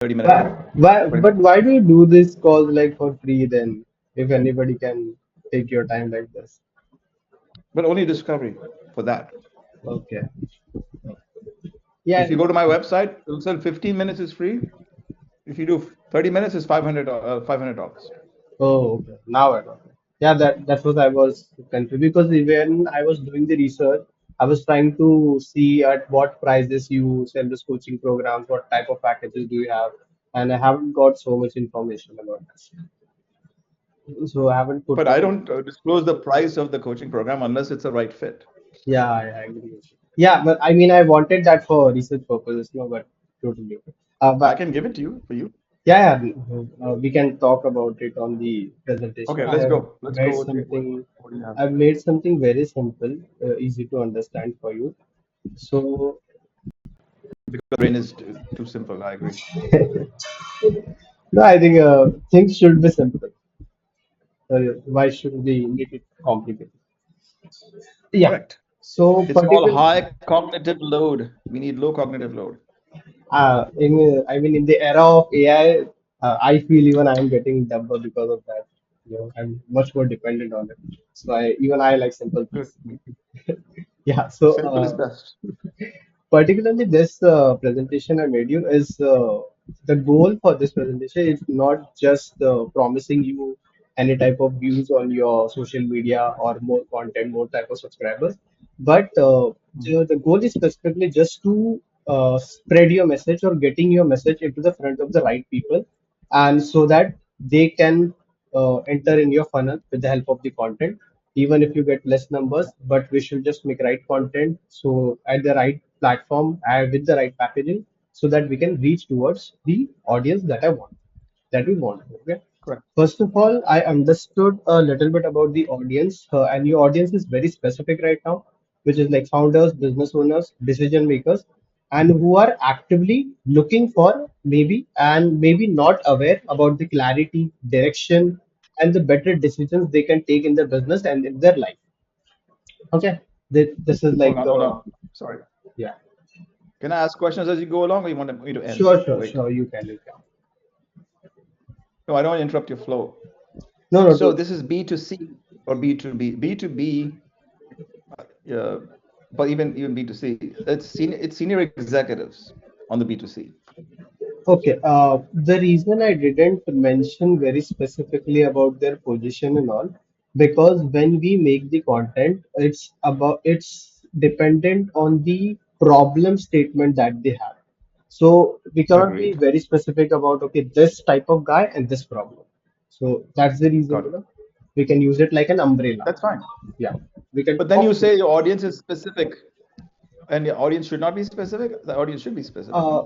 30 minute, But 20 minutes. why do you do this calls like for free then? If anybody can take your time like this. But only discovery for that. Okay. Yeah. If you go to my website, it'll say 15 minutes is free. If you do 30 minutes, it's $500. Oh, okay. Now I got it. Yeah, that was I was confused because when I was doing the research, I was trying to see at what prices you sell this coaching programs, what type of packages do you have, and I haven't got so much information about this. So I haven't put But I my. don't disclose the price of the coaching program unless it's a right fit. Yeah, I agree with you. Yeah, but I mean, I wanted that for research purposes, no, but totally. Okay. I But can give it to you for you. yeah, we can talk about it on the presentation. Okay, I let's have go. Let's made go. something. What do you have? I've made something very simple, easy to understand for you. So, Because the brain is too simple. I agree. no, I think things should be simple. Why should we make it complicated? Yeah. Correct. So, It's called particular. high cognitive load. We need low cognitive load. I mean, in the era of AI, I feel even I am getting dumber because of that. I'm much more dependent on it. So I like simple Good. things. Yeah. So Simple is best. particularly this presentation I made you is the goal for this presentation is not just promising you any type of views on your social media or more content, more type of subscribers, but the goal is specifically just to spread your message or getting your message into the front of the right people, and so that they can enter in your funnel with the help of the content even if you get less numbers, but we should just make right content so at the right platform and with the right packaging so that we can reach towards the audience that we want. Okay. Correct. First of all, I understood a little bit about the audience, and your audience is very specific right now, which is like founders, business owners, decision makers, and who are actively looking for maybe not aware about the clarity, direction, and the better decisions they can take in their business and in their life. Okay, this is Hold like on, hold the on. Sorry. yeah. Can I ask questions as you go along, or you want me to end? Sure, sure, Wait. sure. You can. No, I don't want to interrupt your flow. No, no, So to this is B2C or B2B. B2B, uh, but even B2C, it's senior executives on the B2C. okay. The reason I didn't mention very specifically about their position and all, because when we make the content, it's dependent on the problem statement that they have. So we cannot be Agreed. very specific about okay, this type of guy and this problem. So that's the reason, Got it. we can use it like an umbrella. That's fine. Yeah, we can But then you talk. say your audience is specific, and your audience should not be specific. The audience should be specific. Uh,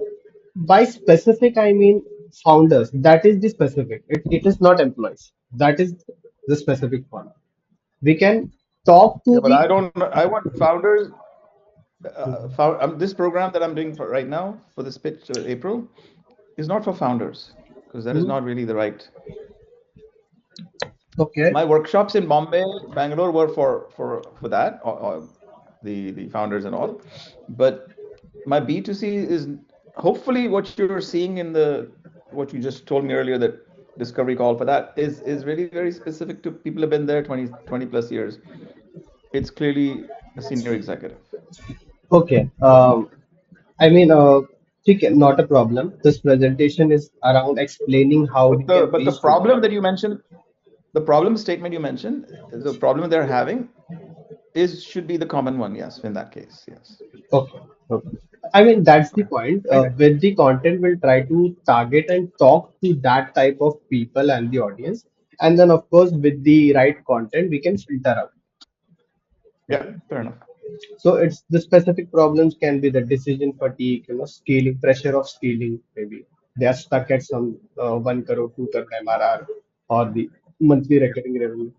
by specific, I mean founders. That is the specific. It is not employees. That is the specific one. We can talk Yeah, to but the. I don't. I want founders. This program that I'm doing for right now for this pitch April is not for founders because that is Hmm, not really the right. okay. My workshops in Bombay, Bangalore were for that, the founders and all. But my B2C is hopefully what you're seeing in the what you just told me earlier that discovery call for that is really very specific to people who have been there 20 plus years. It's clearly a senior executive. Okay. I mean, ठीक है, not a problem. This presentation is around explaining how we can But the reach to them. problem that you mentioned, the problem statement you mentioned, the problem they're having is should be the common one. Yes, in that case, yes. Okay. Okay. I mean, that's the Okay. point. Right. With the content, we'll try to target and talk to that type of people and the audience. And then, of course, with the right content, we can filter out. Yeah, Okay. fair enough. So it's the specific problems can be the decision fatigue, scaling, pressure of scaling, maybe. They are stuck at some 1 crore, 2 crore MRR or the monthly recurring revenue.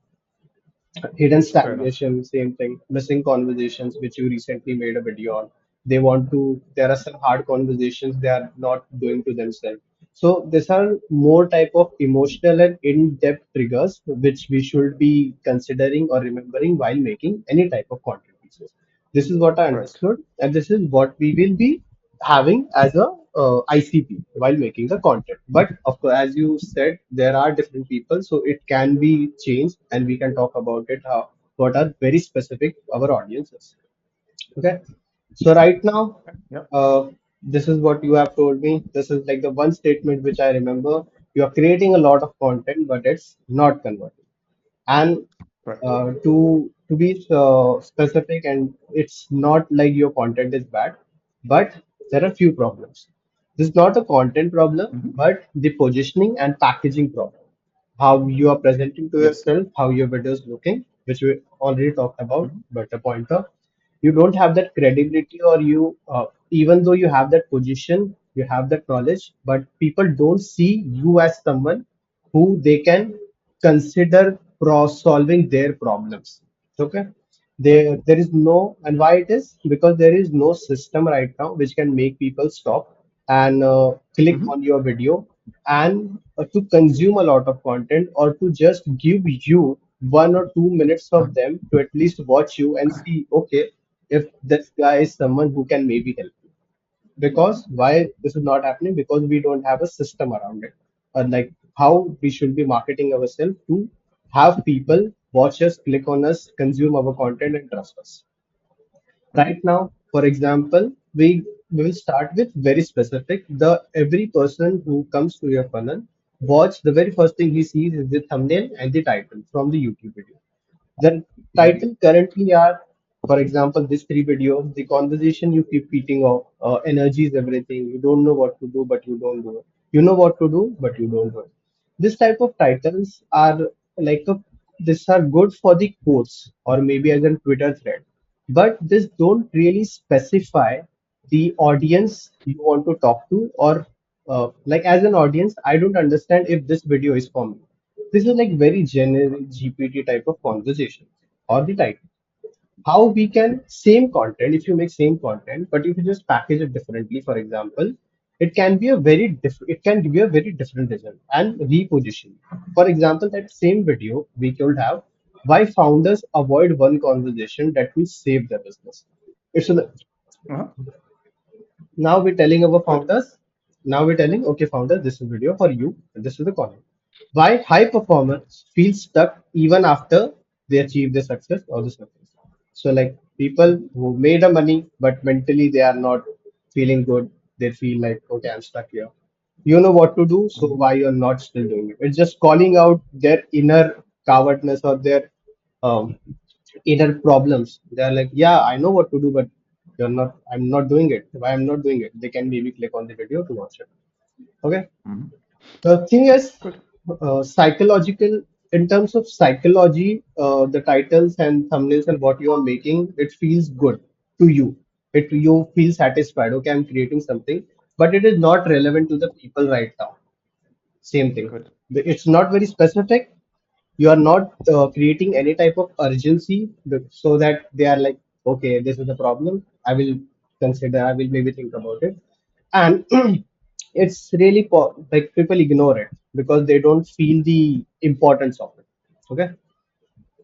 Hidden Fair enough. stagnation, same thing. Missing conversations, which you recently made a video on. They want to, there are some hard conversations they are not doing to themselves. So these are more type of emotional and in-depth triggers which we should be considering or remembering while making any type of content pieces. This is what I Right. understood, and this is what we will be. having as a ICP while making the content. But of course, as you said, there are different people, so it can be changed, and we can talk about it. How what are very specific our audiences. Okay, so right now, Yep. this is what you have told me. This is like the one statement which I remember. You are creating a lot of content, but it's not converting. And Correct. to be specific, and it's not like your content is bad, but there are few problems. This is not a content problem, Hmm. but the positioning and packaging problem. How you are presenting to Yes. yourself, how your video is looking, which we already talked about, Hmm. but a pointer. You don't have that credibility, or you, even though you have that position, you have that knowledge, but people don't see you as someone who they can consider solving their problems. Okay, there is no, and why it is, because there is no system right now which can make people stop and click Hmm. on your video and to consume a lot of content, or to just give you 1 or 2 minutes of them to at least watch you and see, okay, if this guy is someone who can maybe help you. Because why this is not happening? Because we don't have a system around it, or like how we should be marketing ourselves to have people watch us, click on us, consume our content, and trust us. Right now, for example, we will start with very specific. The every person who comes to your funnel, watch the very first thing he sees is the thumbnail and the title from the YouTube video. The Hmm. title currently are, for example, these three videos, the conversation you keep repeating of, energy is everything. You don't know what to do, but you don't do it. You know what to do, but you don't do it. This type of titles are like a, these are good for the quotes or maybe as a Twitter thread, but this don't really specify the audience you want to talk to, or like as an audience, I don't understand if this video is for me. This is like very generic GPT type of conversation or the type. How we can same content, if you make same content, but if you just package it differently, for example, it can be a very it can give you a very different result and reposition. For example, that same video we could have why founders avoid one conversation that will save their business. It's a, Uh-huh. now we're telling our Good. founders, now we're telling, okay, founders, this is video for you, and this is the content. Why high performers feel stuck even after they achieve the success or the success. So, like people who made a money, but mentally they are not feeling good, they feel like, okay, I'm stuck here. You know what to do, so Hmm. why you're not still doing it? It's just calling out their inner cowardness or their um, inner problems. They're like, yeah, I know what to do, but you're not. I'm not doing it. Why I'm not doing it? They can maybe click on the video to watch it. Okay. Hmm. The thing is, Good. psychological. In terms of psychology, the titles and thumbnails and what you are making, it feels good to you. It you feel satisfied. Okay, I'm creating something, but it is not relevant to the people right now. Same thing. Good. It's not very specific. You are not creating any type of urgency so that they are like, okay, this is the problem. I will consider, I will maybe think about it. And it's really like people ignore it because they don't feel the importance of it. Okay.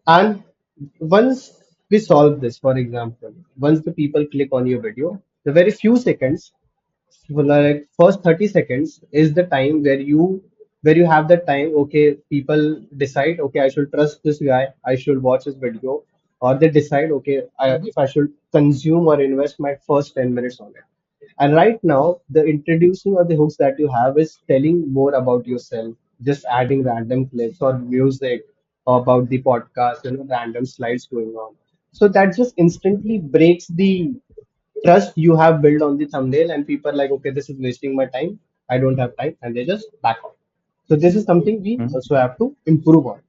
And once we solve this, for example, once the people click on your video, the very few seconds, well, like first 30 seconds is the time where you have that time, okay, people decide, okay, I should trust this guy, I should watch his video, or they decide, okay, Hmm. if I should consume or invest my first 10 minutes on it. And right now, the introducing of the hooks that you have is telling more about yourself, just adding random clips or music about the podcast, random slides going on. So that just instantly breaks the trust you have built on the thumbnail, and people are like, okay, this is wasting my time. I don't have time, and they just back off. So this is something we Hmm. also have to improve on.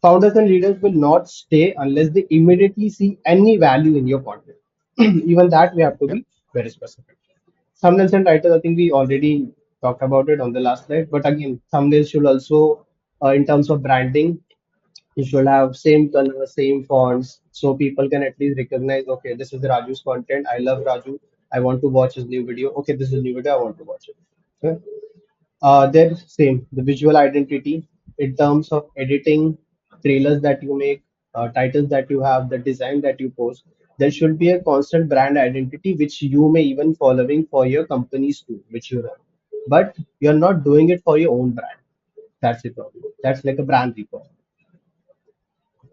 Founders and leaders will not stay unless they immediately see any value in your content. Even that we have to Yep. be very specific. Thumbnails and titles, I think we already talked about it on the last slide. But again, thumbnails should also, in terms of branding, you should have same color, same fonts, so people can at least recognize, okay, this is Raju's content. I love Raju. I want to watch his new video. Okay, this is a new video. I want to watch it. Okay. They're same. The visual identity in terms of editing, trailers that you make, titles that you have, the design that you post. There should be a constant brand identity which you may even following for your companies too, which you run. But you're not doing it for your own brand. That's the problem. That's like a brand recall.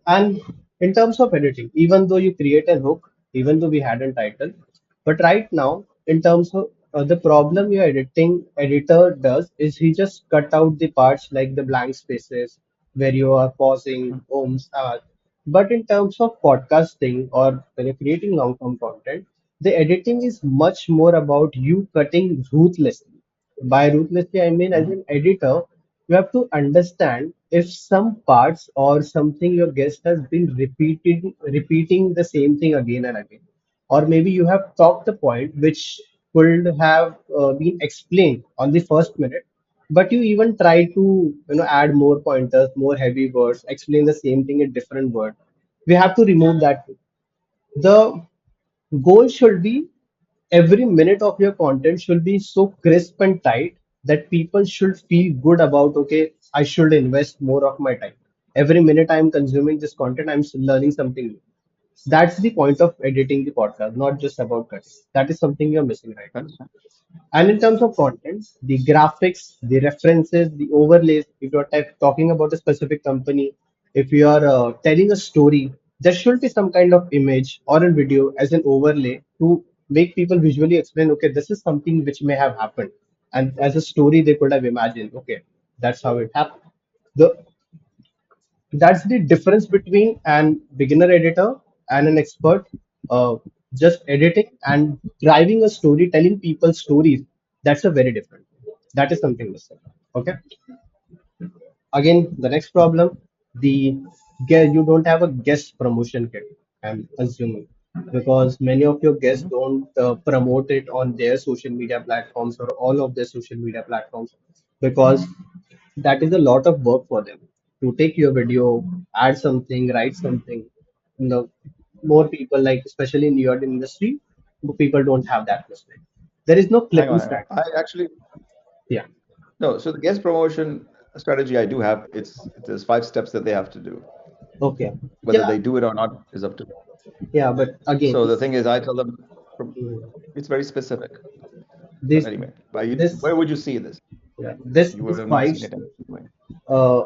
And in terms of editing, even though you create a hook, even though we had a title, but right now, in terms of the problem your editing editor does is he just cut out the parts like the blank spaces where you are pausing, homes, but in terms of podcasting or when you're creating long form content, the editing is much more about you cutting ruthlessly. By ruthlessly, I mean as Hmm. an editor, you have to understand if some parts or something your guest has been repeating the same thing again and again, or maybe you have talked the point which could have been explained on the first minute, but you even try to add more pointers, more heavy words, explain the same thing in different words. We have to remove that too. The goal should be every minute of your content should be so crisp and tight that people should feel good about, okay, I should invest more of my time. Every minute I'm consuming this content, I'm learning something new. That's the point of editing the podcast, not just about cutting. That is something you're missing right now. Understand. And in terms of contents, the graphics, the references, the overlays, if you're talking about a specific company, if you are telling a story, there should be some kind of image or a video as an overlay to make people visually explain, okay, this is something which may have happened. And as a story, they could have imagined, okay, that's how it happened. The That's the difference between an beginner editor and an expert. Just editing and driving a story, telling people stories. That's a very different. That is something missing. Okay. Again, the next problem, the you don't have a guest promotion kit. I'm assuming because many of your guests Hmm. don't promote it on their social media platforms or all of their social media platforms because that is a lot of work for them to take your video, add something, write something. You know, more people like, especially in your industry, people don't have that much time. There is no Hang clipping on, hang on. strategy. I actually Yeah. no. So the guest promotion strategy I do have, there's 5 steps that they have to do. Okay. Whether Yeah. they do it or not is up to them. Yeah. But again, So if the thing is, I tell them mm, it's very specific. But this anyway, but you, this where would you see this? yeah, this You would this have not five. seen it anyway.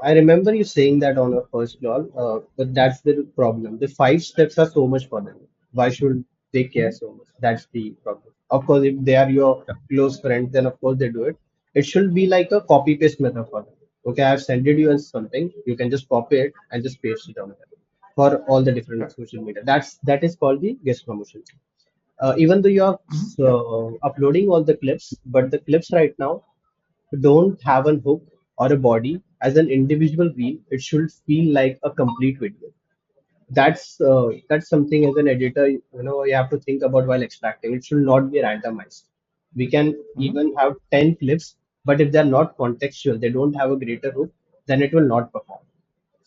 I remember you saying that on our first call, but that's the problem. The 5 steps are so much for them. Why should they care so much? That's the problem. Of course, if they are your Yeah. close friends, then of course they do it. It should be like a copy paste method for them. Okay, I've sent you in something. You can just copy it and just paste it on there for all the different Yeah. social media. That is called the guest promotion. Even though you are Mhm. Yeah. uploading all the clips, but the clips right now don't have a hook or a body as an individual reel. It should feel like a complete video. That's something as an editor, you have to think about while extracting. It should not be randomized. We can Hmm. even have 10 clips, but if they're not contextual, they don't have a greater hook, then it will not perform.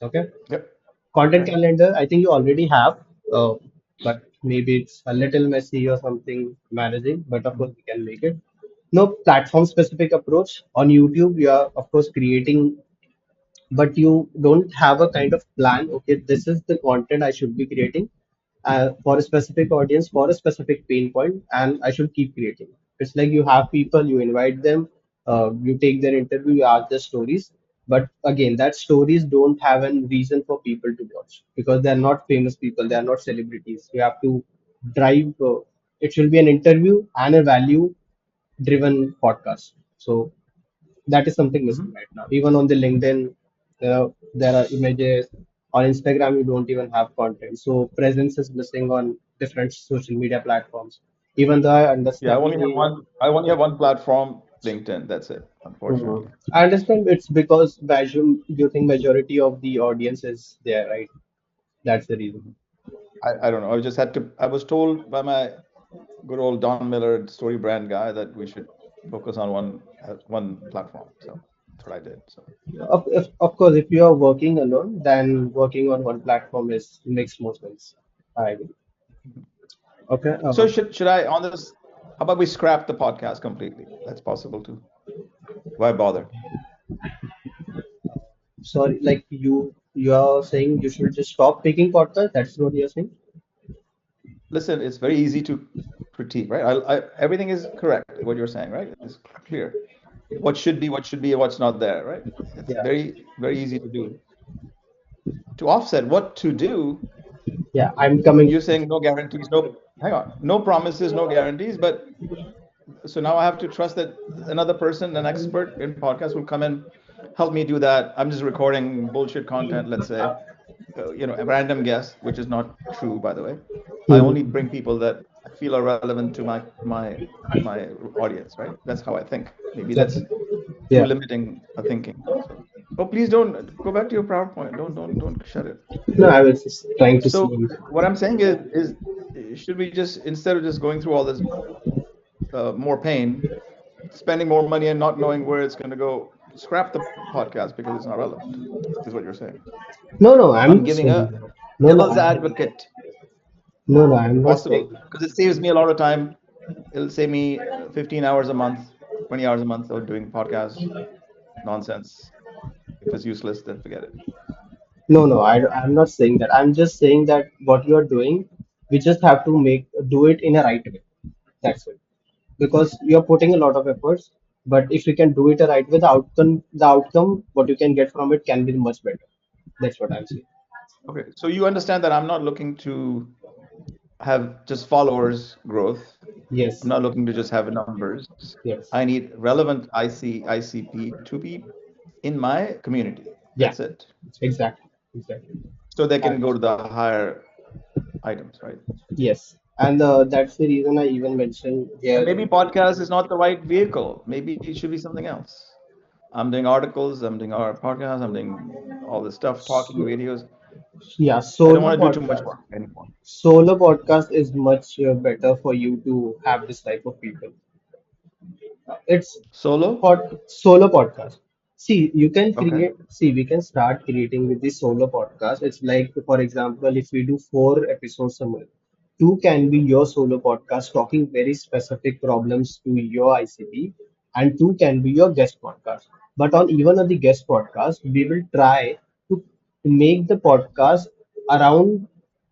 Okay. Yep. Content Right. calendar, I think you already have, but maybe it's a little messy or something managing, but of course Mhm. we can make it. No platform specific approach. On YouTube, you are of course creating, but you don't have a kind of plan. Okay, this is the content I should be creating for a specific audience, for a specific pain point, and I should keep creating. It's like you have people, you invite them, you take their interview, you ask their stories. But again, that stories don't have a reason for people to watch because they are not famous people, they are not celebrities. You have to drive. It should be an interview and a value driven podcast. So that is something missing Hmm. right now. Even on the LinkedIn, there are images. On Instagram, you don't even have content. So presence is missing on different social media platforms. Even though I Yeah. I understand only have the, one. I only have one platform, LinkedIn. That's it. Mhm. Unfortunately. I understand it's because you think majority of the audience is there, right? That's the reason. Mhm. I don't know. I just had to. I was told by my good old Don Miller, story brand guy, that we should focus on one platform. So that's what I did. So. Of course, if you are working alone, then working on one platform is makes more sense. I agree. Mhm. Okay. So should I on this? How about we scrap the podcast completely? That's possible too. Why bother? Sorry, like you are saying you should just stop taking podcast. That's what you're saying. listen, it's very easy to critique, right? Everything is correct. What you're saying, right? It's clear. What should be, what's not there, right? It's Yeah, very easy to do. To offset what to do, yeah, I'm coming. you're saying no guarantees, no, hang on, no promises, no guarantees. But so now I have to trust that another person, an expert in podcast, will come and help me do that. I'm just recording bullshit content, let's say, a random guess, which is not true, by the way. I only Mhm. bring people that I feel are relevant to my audience, right? That's how I think. Maybe Okay. that's too Yeah. limiting a thinking. So, oh, please don't go back to your PowerPoint. Don't shut it. No, I was just trying to see. So what I'm saying is should we just, instead of just going through all this more pain, spending more money and not knowing where it's going to go, scrap the podcast because it's not relevant, is what you're saying. No, no, I'm I'm not giving saying a that. No, no, devil's advocate I'm not saying possible that. because it saves me a lot of time. It'll save me 15 hours a month, 20 hours a month of doing podcast nonsense. If it's useless, then forget it. No, no, I'm not saying that. I'm just saying that what you are doing, we just have to do it in a right way. That's it. Because you're putting a lot of efforts, but if you can do it a right way, the outcome, what you can get from it can be much better. That's what I'm saying. Okay, so you understand that I'm not looking to have just followers growth. I'm Yes, not looking to just have numbers. yes, I need relevant ICP to be in my community. yeah, That's it. exactly, exactly. So they can And go to the higher items, right? yes, and that's the reason I even mentioned And here. maybe podcast is not the right vehicle. Maybe it should be something else. I'm doing articles, I'm doing our podcast, I'm doing all this stuff, talking So, videos. yeah, I don't want to do too much work anymore. solo podcast is much better for you to have this type of people. It's Solo? solo podcast. See, you can Okay. create, see, we can start creating with the solo podcast. It's like, for example, if we do 4 episodes a month, two can be your solo podcast talking very specific problems to your ICP, and two can be your guest podcast. But on even on the guest podcast, we will try to make the podcast around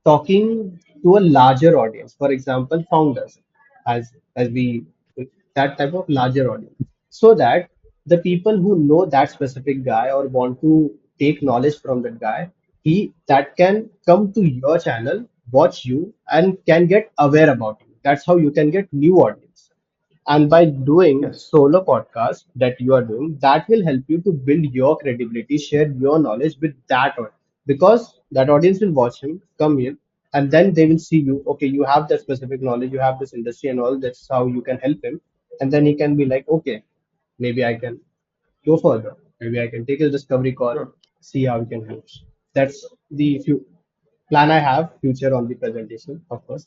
talking to a larger audience. For example, founders, as we that type of larger audience, so that the people who know that specific guy or want to take knowledge from that guy, he that can come to your channel, watch you, and can get aware about you. That's how you can get new audience. And by doing Yes. solo podcast that you are doing, that will help you to build your credibility, share your knowledge with that audience. Because that audience will watch him, come in, and then they will see you. Okay, you have that specific knowledge, you have this industry and all. That's how you can help him. And then he can be like, okay, maybe I can go further. Maybe I can take a discovery call, Sure. see how we can help. That's the few plan I have future on the presentation, of course.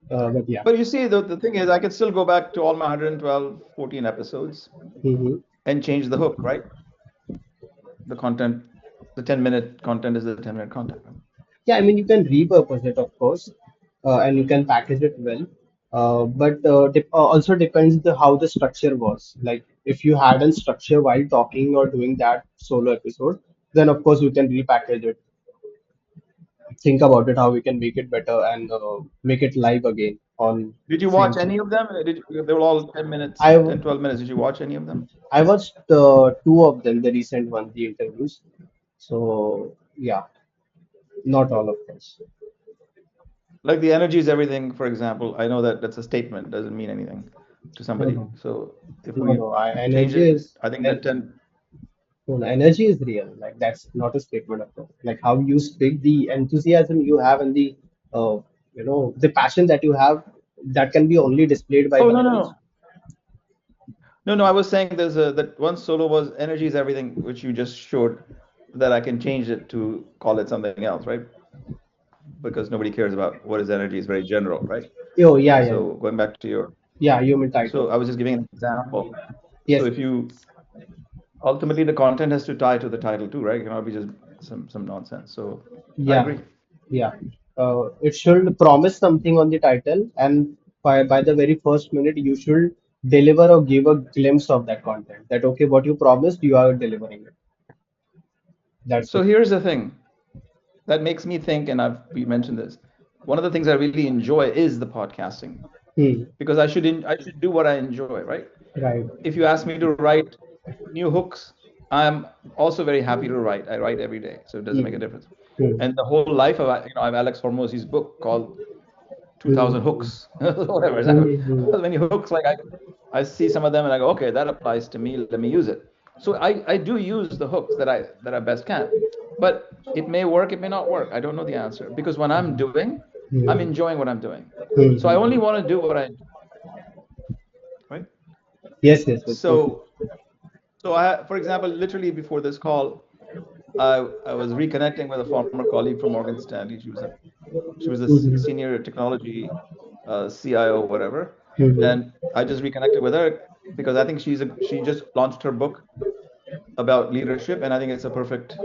But yeah. But you see, the thing is, I can still go back to all my 112, 14 episodes Mhm. and change the hook, right? The content, the 10-minute content is the 10-minute content. Yeah, I mean, you can repurpose it, of course, and you can package it well. But also depends how the structure was. Like if you had a structure while talking or doing that solo episode, then of course you can repackage it. Think about it, how we can make it better and make it live again on Did you same watch thing. any of them? They were all 10 minutes, I 10, 12 minutes. Did you watch any of them? I watched two of them, the recent one, the interviews. So yeah, not all of course. Like the energy is everything, for example. I know that that's a statement, doesn't mean anything to No, somebody. no, So if no, we no. change Energy it, is I think that and 10, no, no, energy is real. Like that's not a statement of all. Like how you speak, the enthusiasm you have, and the uh, the passion that you have, that can be only displayed by oh, the no, no, others. no. No, no, I was saying that one solo was energy is everything, which you just showed that I can change it to call it something else, right? Because nobody cares about what is energy is very general, right? Oh yeah, yeah, So going back to your, yeah. Human so title. I was just giving an example. So Yes, if you ultimately the content has to tie to the title too, right? It cannot be just some nonsense. So I yeah, agree. yeah. It should promise something on the title, and by the very first minute, you should deliver or give a glimpse of that content. That okay, what you promised, you are delivering it. That's So it. here's the thing that makes me think, and we mentioned this. one of the things I really enjoy is the podcasting Hmm. because I should do what I enjoy, right? Right. If you ask me to write new hooks, I'm also very happy to write. I write every day, so it doesn't make a Hmm. difference. Hmm. And the whole life of I have Alex Hormozzi's book called Hmm. 2000 hooks, whatever. Hmm. Hmm. So many hooks, like I see some of them and I go, okay, that applies to me. Let me use it. So I do use the hooks that I best can, but it may work, it may not work. I don't know the answer because when I'm doing, I'm Hmm. enjoying what I'm doing. Hmm. So I only Hmm. want to do what I enjoy, right? Yes, yes, yes, totally. So for example, literally before this call, I was reconnecting with a former colleague from Morgan Stanley. She was a Hmm. senior technology CIO, whatever, Hmm. and I just reconnected with her because I think she just launched her book about leadership, and I think it's a perfect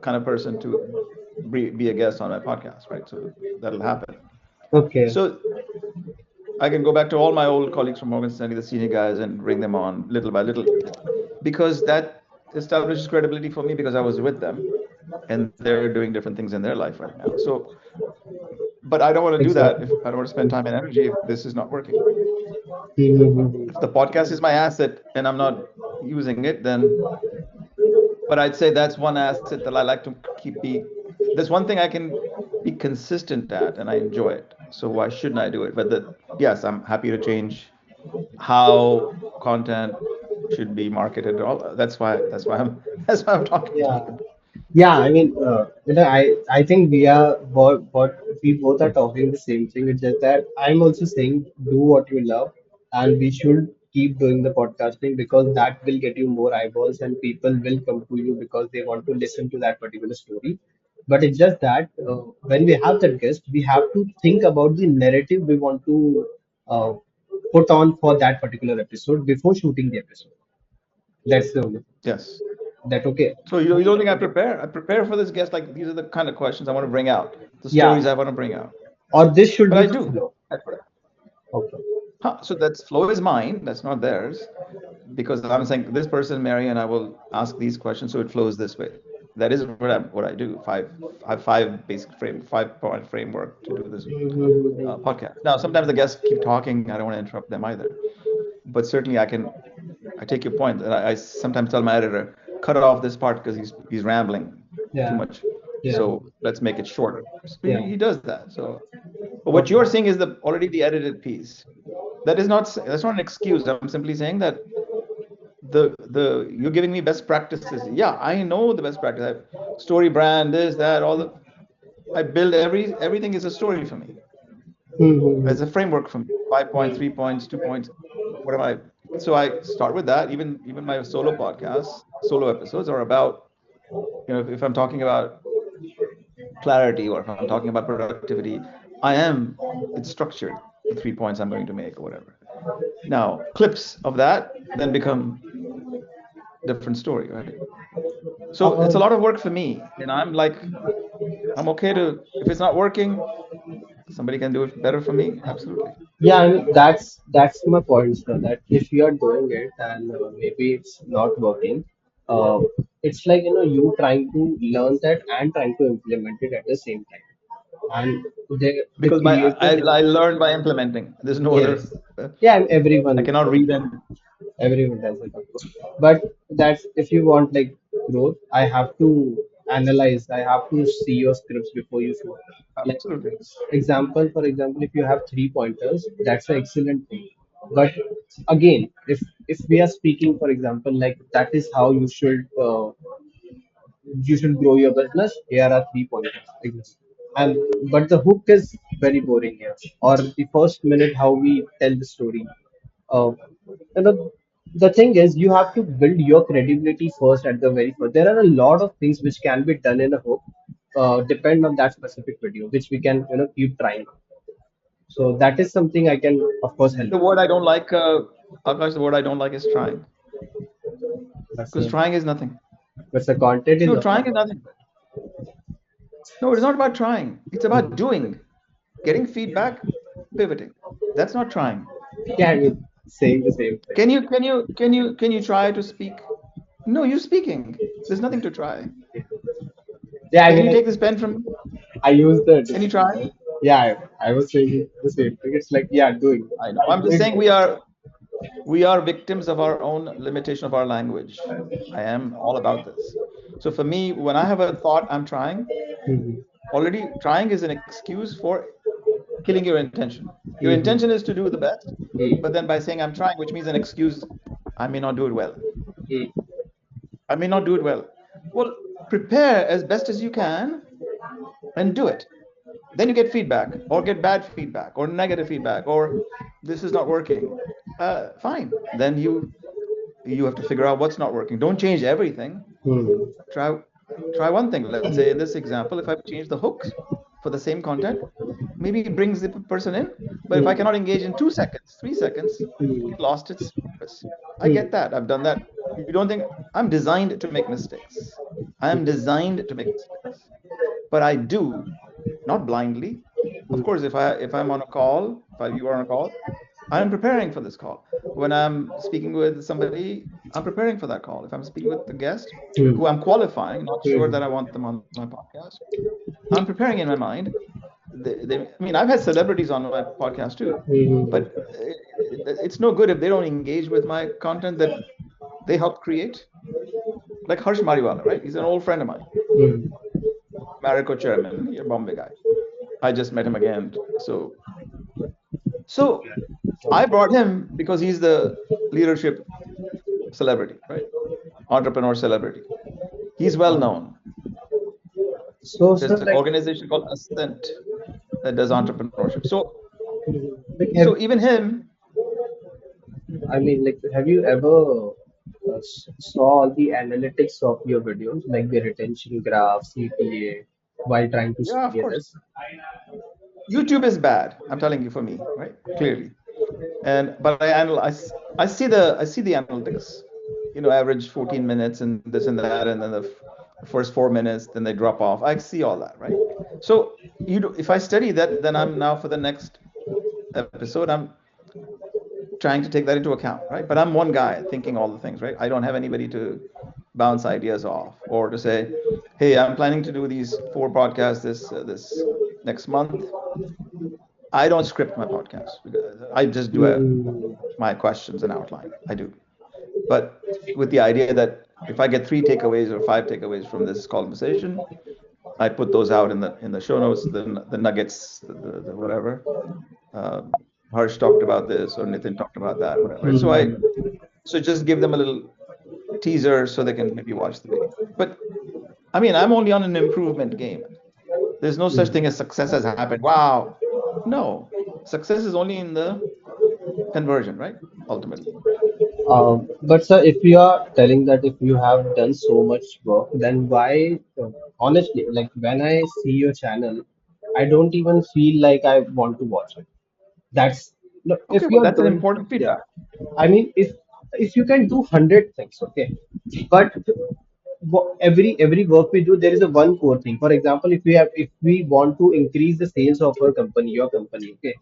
kind of person to be a guest on my podcast, right? So that'll happen. Okay. So I can go back to all my old colleagues from Morgan Stanley, the senior guys, and bring them on little by little, because that establishes credibility for me because I was with them and they're doing different things in their life right now. So, but I don't want to do that if Exactly. I don't want to spend time and energy if this is not working. If the Hmm. podcast is my asset and I'm not using it, then, but I'd say that's one asset that I like to keep be. There's one thing I can be consistent at and I enjoy it. So why shouldn't I do it? But yes, I'm happy to change how content should be marketed. All that's why I'm that's why I'm talking to Yeah. you. Yeah, I mean, I think we are what we both are talking the same thing. It's just that I'm also saying do what you love, and we should keep doing the podcasting because that will get you more eyeballs and people will come to you because they want to listen to that particular story. But it's just that when we have that guest, we have to think about the narrative we want to uh, put on for that particular episode before shooting the episode. That's the only thing. Yes. That okay. So you don't think I prepare? I prepare for this guest. Like these are the kind of questions I want to bring out, the Yeah. stories I want to bring out. Or this should But be I the do. flow. I, Okay. huh, so that's flow is mine. That's not theirs. Because I'm saying this person, Mary, and I will ask these questions so it flows this way. That is what I do. I have five basic 5 point framework to do this podcast. Now sometimes the guests keep talking. I don't want to interrupt them either. But certainly I take your point. And I sometimes tell my editor, cut off this part because he's rambling too Yeah. much. Yeah. So let's make it shorter. So Yeah. he does that. So, but what Okay. you're saying is the already the edited piece. That's not an excuse. I'm simply saying that the you're giving me best practices. Yeah, I know the best practice. Story brand, this, that, all the I build everything is a story for me. As a Mm-hmm. framework for me. 5 points, 3 points, 2 points. What am I? So I start with that. Even my solo podcasts, solo episodes are about, if I'm talking about clarity or if I'm talking about productivity, it's structured, the 3 points I'm going to make or whatever. Now, clips of that then become different story, right? So it's a lot of work for me. And I'm okay to, if it's not working, somebody can do it better for me. Absolutely. Yeah, I mean that's my point, sir. That if you are doing it and maybe it's not working, uh, it's like you trying to learn that and trying to implement it at the same time. And the Because creative, I learned by implementing. There's no other, yes, yeah, and I everyone. cannot read and Everyone does it, of course. But that's if you want like growth, I have to analyze. I have to see your scripts before you shoot. Like absolutely. for example, if you have three pointers, that's an excellent thing. But again, if we are speaking, for example, like that is how you should grow your business. Here are three pointers. And but the hook is very boring here. Or the first minute how we tell the story. Uh, and the thing is, you have to build your credibility first at the very first. There are a lot of things which can be done in a hook, depend on that specific video, which we can keep trying. So that is something I can of course help. The word I don't like, Akash, the word I don't like is trying. That's Because trying is nothing. but the content is No, all trying is about. nothing. No, it's not about trying. It's about doing, getting feedback, pivoting. That's not trying. Yeah, I mean, saying the same thing. Can you try to speak? No, you're speaking. There's nothing to try. Yeah, I Can mean, you take this pen from me? I use the Can you discipline. try? Yeah, I was saying the same thing. It's like, yeah, doing. I know. I'm I'm just doing saying both. we are victims of our own limitation of our language. I am all about this. So for me, when I have a thought I'm trying, Mhm. already trying is an excuse for killing your intention. Your Mhm. intention is to do the best, but Mhm. then by saying I'm trying, which means an excuse, I may not do it well. Mhm. I may not do it well. Well, prepare as best as you can and do it. Then you get feedback, or get bad feedback, or negative feedback, or this is not working. Fine. Then you have to figure out what's not working. Don't change everything. Mhm. Try try one thing. Let's say in this example, if I change the hooks for the same content, maybe it brings the person in. But if I Mhm. cannot engage in 2 seconds, 3 seconds, Mhm. it lost its purpose. I Mhm. get that. I've done that. You don't think I'm designed to make mistakes. I am designed to make mistakes. But I do, not blindly. Of Mhm. course, if I'm on a call, if you are on a call, I'm preparing for this call. When I'm speaking with somebody, I'm preparing for that call. If I'm speaking with the guest who I'm qualifying, not sure that I want them on my podcast, I'm preparing in my mind. I mean, I've had celebrities on my podcast too, Mhm. but it's no good if they don't engage with my content that they helped create. Like Harsh Mariwala, right? He's an old friend of mine, Mhm. Marico chairman, a Bombay guy. I just met him again. So I brought him because he's the leadership celebrity, right? Entrepreneur celebrity. He's well known. So, There's sir, an like, organization called Ascent that does entrepreneurship. like, So even him, I mean, like, have you ever saw all the analytics of your videos, like the retention graph, CTA, while trying to yeah, of scale course. this? YouTube is bad. I'm telling you for me, right? Clearly. And but I analyze. I see the analytics. Average 14 minutes and this and that, and then the first 4 minutes, then they drop off. I see all that, right? So if I study that, then I'm now for the next episode, I'm trying to take that into account, right? But I'm one guy thinking all the things, right? I don't have anybody to bounce ideas off or to say, "Hey, I'm planning to do these 4 podcasts this next month." I don't script my podcast. I just do Hmm. my questions and outline. I do, but with the idea that if I get 3 takeaways or 5 takeaways from this conversation, I put those out in the show notes, the nuggets, the whatever. Um, Harsh talked about this or Nitin talked about that, whatever. Hmm. So just give them a little teaser so they can maybe watch the video. But I mean, I'm only on an improvement game. There's no such thing as success has happened. Wow. No. Success is only in the conversion, right? Ultimately. But sir, if you are telling that if you have done so much work, then why, honestly, like when I see your channel, I don't even feel like I want to watch it. That's look, Okay, if well, you're that's an doing, important yeah. feedback. I mean, if you can do 100 things, okay, but every work we do, there is a one core thing. For example, if we want to increase the sales of our company, your company, okay,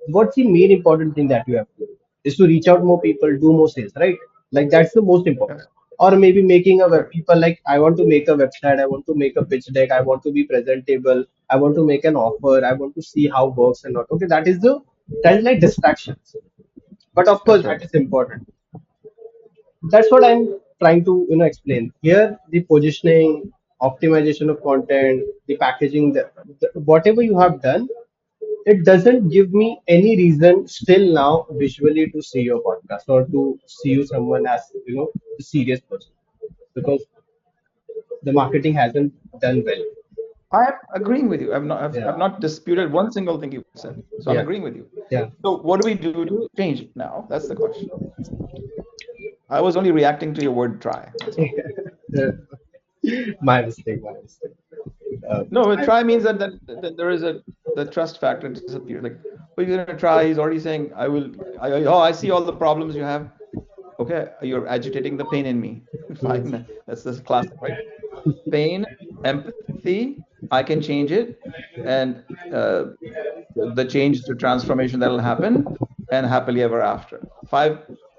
what's the main important thing that you have to do is to reach out more people, do more sales, right? Like that's the most important. Yes, Or maybe making a web correct. people like I want to make a website, I want to make a pitch deck, I want to be presentable, I want to make an offer, I want to see how it works and not. Okay, that is like distractions. But of course, That's that right. is important. That's what I'm trying to explain here. The positioning, optimization of content, the packaging, whatever you have done, it doesn't give me any reason still now visually to see your podcast or to see you someone as a serious person, because the marketing hasn't done well. I am agreeing with you. Yeah, I've not disputed one single thing you said. So I'm yeah, agreeing with you. yeah. So what do we do to change it now? That's the question. I was only reacting to your word try. That's all. My mistake, my mistake. No, but I, try means that there is the trust factor disappears. Like, oh, you're gonna try. He's already saying, I will. Oh, I see all the problems you have. Okay, you're agitating the pain in me. Fine, that's this classic, right? Pain, empathy. I can change it, and uh, the change, the transformation that'll happen, and happily ever after.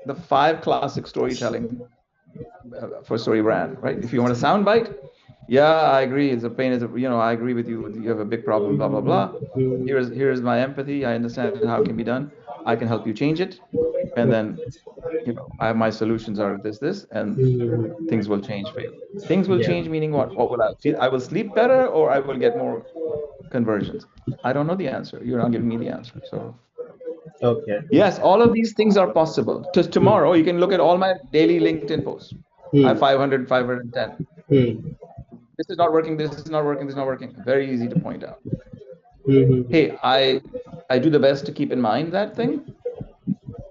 The 5 classic storytelling for story brand, right? If you want a sound bite, Yeah, I agree. It's a pain. I agree with you. You have a big problem, blah, blah, blah. Mm, Here's my empathy. I understand how it can be done. I can help you change it. And then, I have my solutions are this, and mm, things will change for you. Things will yeah. change, meaning what? What will I feel? I will sleep better or I will get more conversions. I don't know the answer. You're not giving me the answer. So, Okay. yes, all of these things are possible. Just Mm, tomorrow, you can look at all my daily LinkedIn posts. I have mm, 500, 510. mm, This is not working. This is not working. This is not working. Very easy to point out. mm, Hey, I do the best to keep in mind that thing.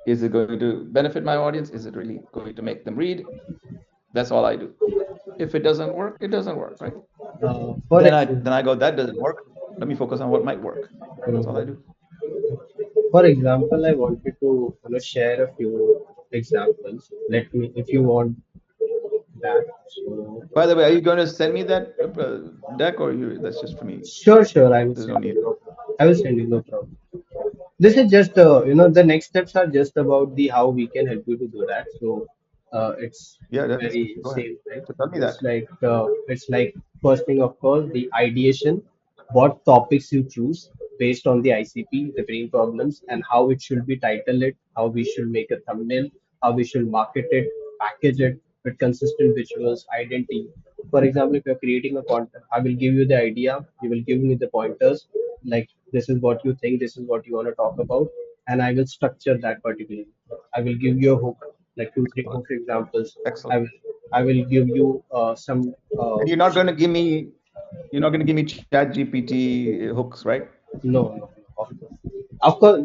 Is it going to benefit my audience? Is it really going to make them read? That's all I do. If it doesn't work, it doesn't work, right? for Then I example, go, that doesn't work. Let me focus on what might work. That's all I do. I wanted to share a few examples. Let me, if you want that. So, By the way, are you going to send me that deck, or that's just for me? sure, sure, I will There's no send you. need. No problem. I will send you, no problem. This is just, the next steps are just about the how we can help you to do that. So it's Yeah, that's very go ahead. same thing. So tell me that. It's like first thing of course the ideation, what topics you choose based on the ICP, the brain problems, and how it should be titled it, how we should make a thumbnail, how we should market it, package it with consistent visuals, identity. For example, if you're creating a content, I will give you the idea, you will give me the pointers, like this is what you think, this is what you want to talk about, and I will structure that particularly. I will give you a hook, like two, three Excellent. hook examples. Excellent. I will give you some. And you're not going to give me Chat GPT hooks, right? No, no, no. Of course,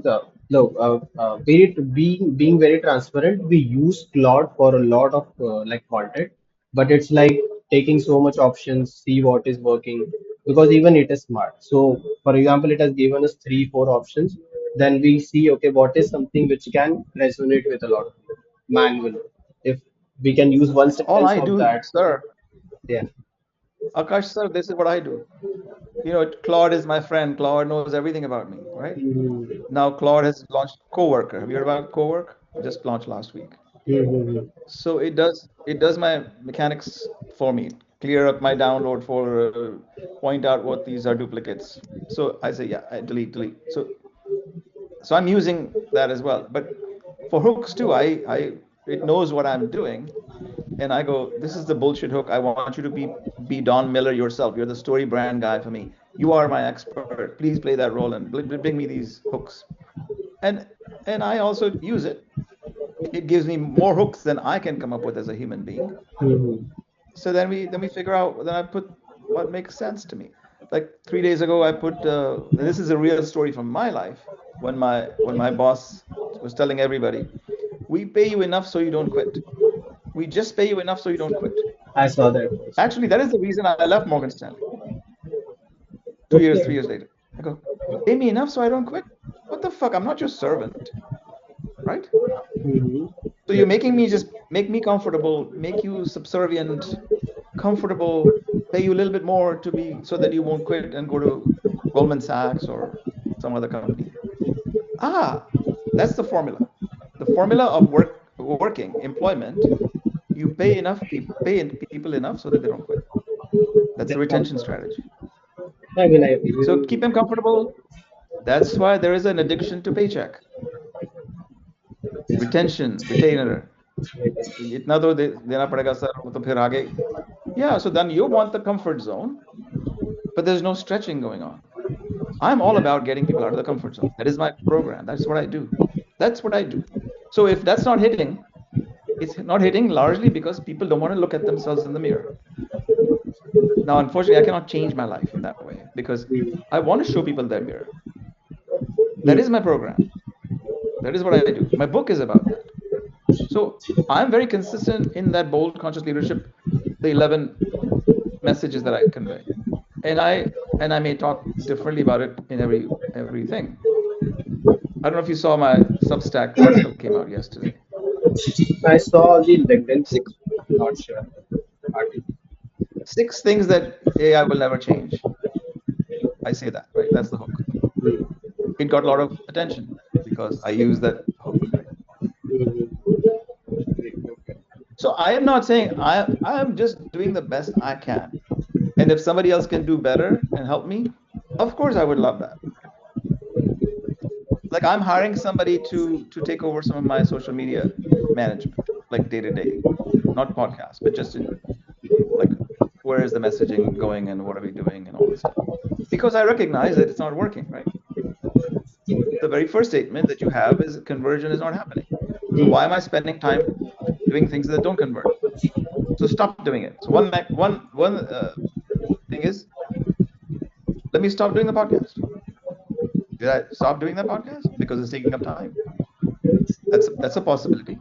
being very transparent, we use Claude for a lot of like content, but it's like taking so much options, see what is working, because even it is smart. So, for example, it has given us three, four options. Then we see, okay, what is something which can resonate with a lot of people manually. If we can use one All sentence I of do, that, sir, yeah. Akash, sir, this is what I do. Claude is my friend. Claude knows everything about me, right? Mm-hmm. Now Claude has launched Coworker. Have you heard about Cowork? Just launched last week. Mm-hmm. So it does my mechanics for me. Clear up my download folder, point out what these are duplicates. So I say, yeah, I delete. So I'm using that as well. But for hooks too, I it knows what I'm doing, and I go, this is the bullshit hook. I want you to be Don Miller yourself. You're the story brand guy for me. You are my expert. Please play that role and bring me these hooks. And and I also use it. It gives me more hooks than I can come up with as a human being. Mm-hmm. So then we figure out. Then I put what makes sense to me. Like 3 days ago, I put. And this is a real story from my life. When my boss was telling everybody, we pay you enough so you don't quit. We just pay you enough so you don't quit. I saw that post. Actually, that is the reason I left Morgan Stanley 2 years, Okay. 3 years later. I go, pay me enough so I don't quit. What the fuck? I'm not your servant, right? Mm-hmm. So you're making me just make me comfortable, make you subservient, comfortable, pay you a little bit more to be so that you won't quit and go to Goldman Sachs or some other company. Ah, that's the formula. The formula of working employment. You pay people enough so that they don't quit. That's the That sounds retention good. strategy. I mean, I So keep really, them comfortable. That's why there is an addiction to paycheck. Retention, retainer. इतना तो देना पड़ेगा sir वो तो फिर आगे. Yeah, so then you want the comfort zone, but there's no stretching going on. I'm all yeah. about getting people out of the comfort zone. That is my program. That's what I do. That's what I do. So if that's not hitting, it's not hitting largely because people don't want to look at themselves in the mirror. Now, unfortunately, I cannot change my life in that way because Mm, I want to show people their mirror. That mm, is my program. That is what I do. My book is about that. So I'm very consistent in that bold conscious leadership, the 11 messages that I convey. And I may talk differently about it in everything. I don't know if you saw my Substack article came out yesterday. I saw the LinkedIn Six post. Not sure. Article. six things that AI will never change. I say that, right? That's the hook. Mm, It got a lot of attention because I use that hook, right? mm, So I am not saying I am just doing the best I can. And if somebody else can do better and help me, of course I would love that. Like I'm hiring somebody to take over some of my social media management, like day to day, not podcast, but just in like where is the messaging going and what are we doing and all this stuff. Because I recognize that it's not working, right? The very first statement that you have is conversion is not happening. So why am I spending time doing things that don't convert? So stop doing it. So one thing is, let me stop doing the podcast. Did I stop doing the podcast because it's taking up time? That's a possibility.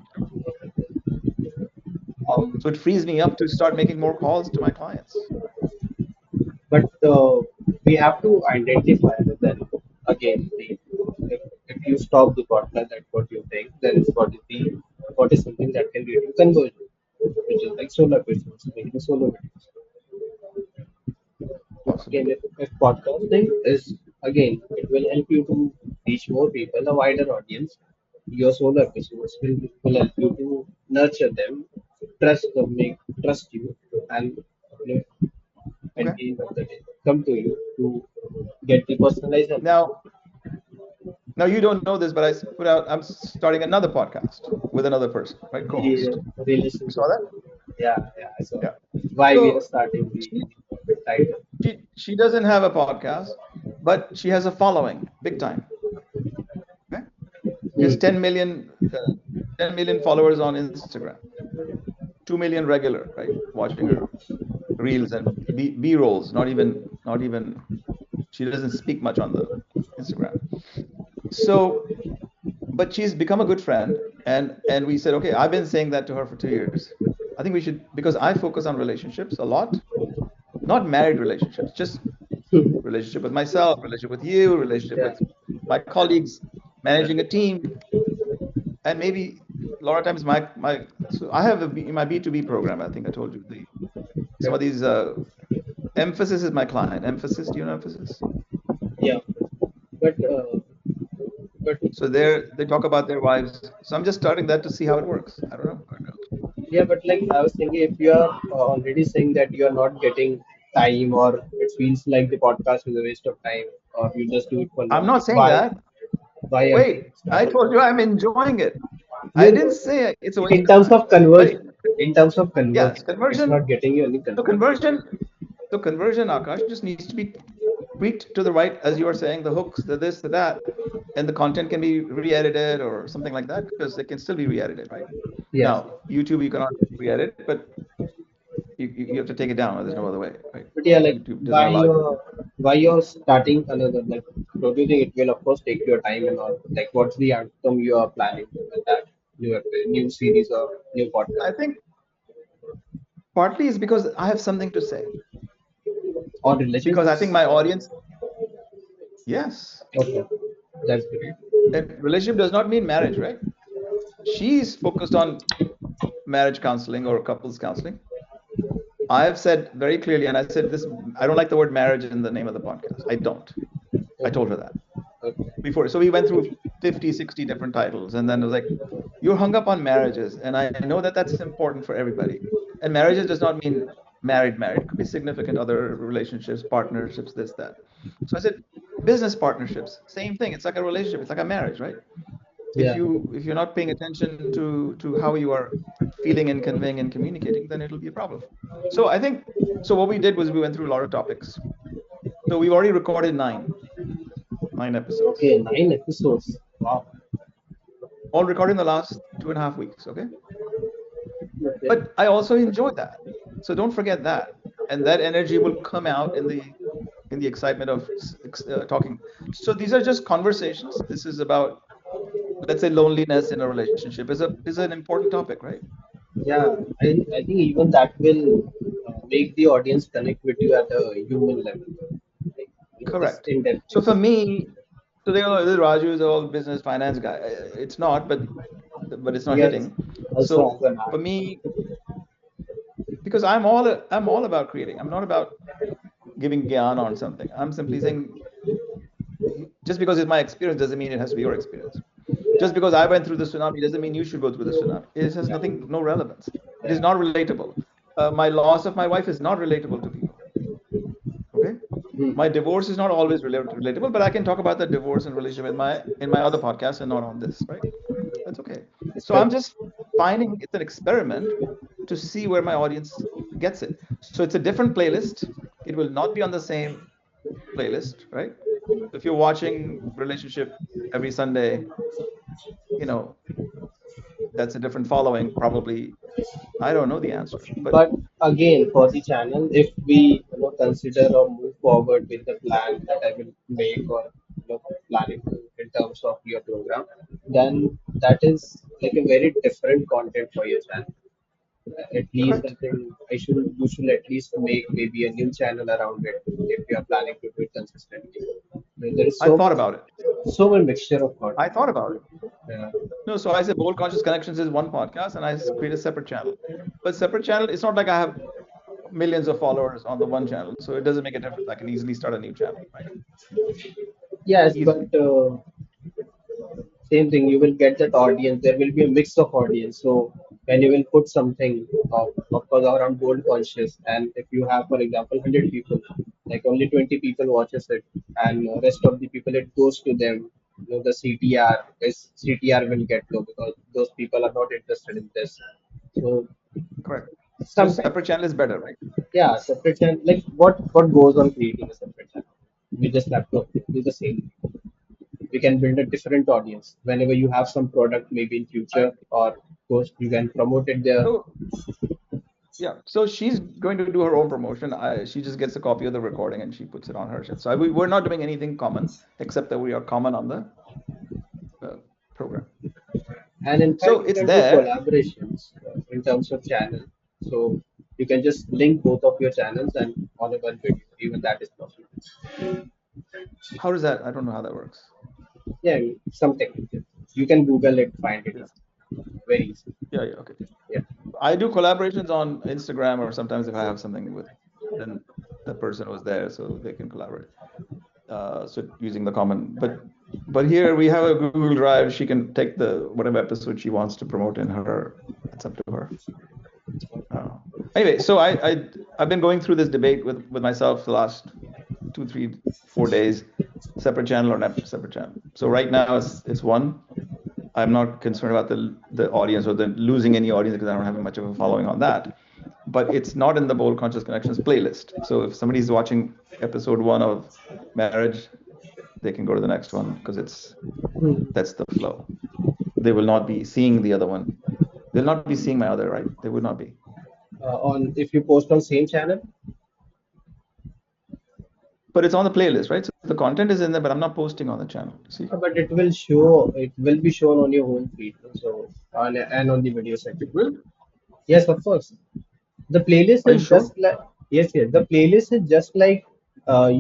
Um, So it frees me up to start making more calls to my clients. but we have to identify that again. If you stop the podcast, that's what you think. Then what is something that can lead to conversion, which is like solo business, making solo videos. Again, Possibly. if podcasting is again, it will help you to reach more people, a wider audience. Your solo episodes will help you to nurture them, trust them, make trust you, and you know, at Okay. the end of the day, come to you to get the personalized help. Now, now you don't know this, but put out. I'm starting another podcast with another person, right? The Co-host. You relationship. saw that? Yeah, yeah. So Yeah. why we are So starting she the title. she doesn't have a podcast, but she has a following, big time. Okay. She has Hmm. 10 million followers on Instagram, 2 million regular, right? Watching her reels and B rolls. Not even. She doesn't speak much on the Instagram. So, but she's become a good friend, and we said, okay, I've been saying that to her for 2 years. I think we should because I focus on relationships a lot, not married relationships, just relationship with myself, relationship with you, relationship Yeah. with my colleagues, managing a team, and maybe a lot of times my so I have my B2B program. I think I told you some Yeah. of these emphasis is my client. Emphasis, do you know emphasis? Yeah. But but So they talk about their wives. So I'm just starting that to see how it works. I don't know how it goes. yeah, but like I was thinking, if you are already saying that you are not getting time, or it feels like the podcast is a waste of time, or you just do it for I'm learning, not saying that. why again Wait, I starting? told you I'm enjoying it. I You didn't know, say it's a waste in of terms time. of Right? conversion, in terms of Yes, conversion, it's conversion. not getting you any So conversion. conversion, so conversion, Akash, just needs to be tweaked to the right, as you are saying, the hooks, the this, the that, and the content can be re-edited or something like that because it can still be re-edited, right? Yes. Now, YouTube you cannot re-edit, but you have to take it down. There's no other way, right? But yeah, like YouTube doesn't allow you. why you're starting another, like don't you think it will of course take your time and all? Like what's the outcome you are planning with that new series or new podcast I think partly is because I have something to say. or Because I think relationships? my audience, yes, Okay, that's great. and relationship does not mean marriage, right? She's focused on marriage counseling or couples counseling. I have said very clearly, and I said this, I don't like the word marriage in the name of the podcast. I don't. I Okay, told her that okay. before. So we went through 50, 60 different titles. And then it was like, you're hung up on marriages. And I know that that's important for everybody. And marriages does not mean married, married. It could be significant other relationships, partnerships, this, that. So I said, business partnerships, same thing. It's like a relationship. It's like a marriage, right? Yeah, If you're not paying attention to how you are feeling and conveying and communicating, then it'll be a problem. So I think so. What we did was we went through a lot of topics. So we've already recorded nine episodes, okay, 9 episodes. Wow. all recorded in the last 2.5 weeks. Okay, Okay. but I also enjoyed that. So don't forget that, and that energy will come out in the excitement of talking. So these are just conversations. This is about, let's say, loneliness in a relationship is an important topic, right? Yeah, I think even that will make the audience connect with you at a human level, like just Correct. in depth So for things. me, so they go, this Raju is all business finance guy. It's not, but it's not Yes, hitting. also So has an for art. me, because I'm all about creating. I'm not about giving gyan on something. I'm simply saying just because it's my experience doesn't mean it has to be your experience. Just because I went through the tsunami doesn't mean you should go through the tsunami. It has Yeah, no relevance. It is yeah, not relatable. My loss of my wife is not relatable to people. Hmm. My divorce is not always relatable, but I can talk about the divorce and relationship in my other podcast and not on this, right? That's okay. It's So I'm correct. just finding it's an experiment to see where my audience gets it. So it's a different playlist. It will not be on the same playlist, right? If you're watching relationship every Sunday, you know, that's a different following. Probably, I don't know the answer, but But again, for the channel, if we consider or move forward with the plan that I will make or planning to in terms of your program, then that is like a very different content for your channel. At least I correct. think you should at least make maybe a new channel around it if you are planning to do it consistently. I mean, there is I thought about it. so much mixture of I content. thought about it. Yeah. No, so I said Bold Conscious Connections is one podcast, and I create a separate channel. But separate channel, it's not like I have millions of followers on the one channel, so it doesn't make a difference. I can easily start a new channel, right? Yes, but Easily. same thing, you will get that audience. There will be a mix of audience. So when you will put something of course around gold conscious, and if you have, for example, 100 people, like only 20 people watches it, and rest of the people it goes to them. The CTR will get low because those people are not interested in this. So Correct. So sometimes, separate channel is better, right? yeah, separate channel. Like what goes on creating a separate channel? We just have to do the same. You can build a different audience whenever you have some product maybe in I, future or course you can promote it there. so yeah, so she's going to do her own promotion. She just gets a copy of the recording and she puts it on her channel. So we're not doing anything common except that we are common on the uh, program. And in fact So you it's can do there. collaborations in terms of channel, so you can just link both of your channels and on a one video, even that is possible. How does that? I don't know how that works. Yeah, some technical, you can google it, find it Yeah, easy, very easy. yeah, yeah. Okay. Yeah. I do collaborations on Instagram, or sometimes if I have something with, then the person was there, so they can collaborate. So using the common, but here we have a Google Drive. She can take the whatever episode she wants to promote in her. It's up to her. Uh, anyway, so I've been going through this debate with myself the last 2, 3, 4 days. Separate channel or not separate channel. So right now it's one. I'm not concerned about the audience or the losing any audience because I don't have much of a following on that. But it's not in the Bold Conscious Connections playlist. So if somebody's watching episode one of Marriage, they can go to the next one because it's Hmm. that's the flow. They will not be seeing the other one. They'll not be seeing my other, right? They would not be. On if you post on same channel. But it's on the playlist, right? So the content is in there, but I'm not posting on the channel. See? But it will be shown on your home feed, so and on the video It section. will? Yes, of course. The playlist Are you is sure? just like, yes, yes. The playlist is just like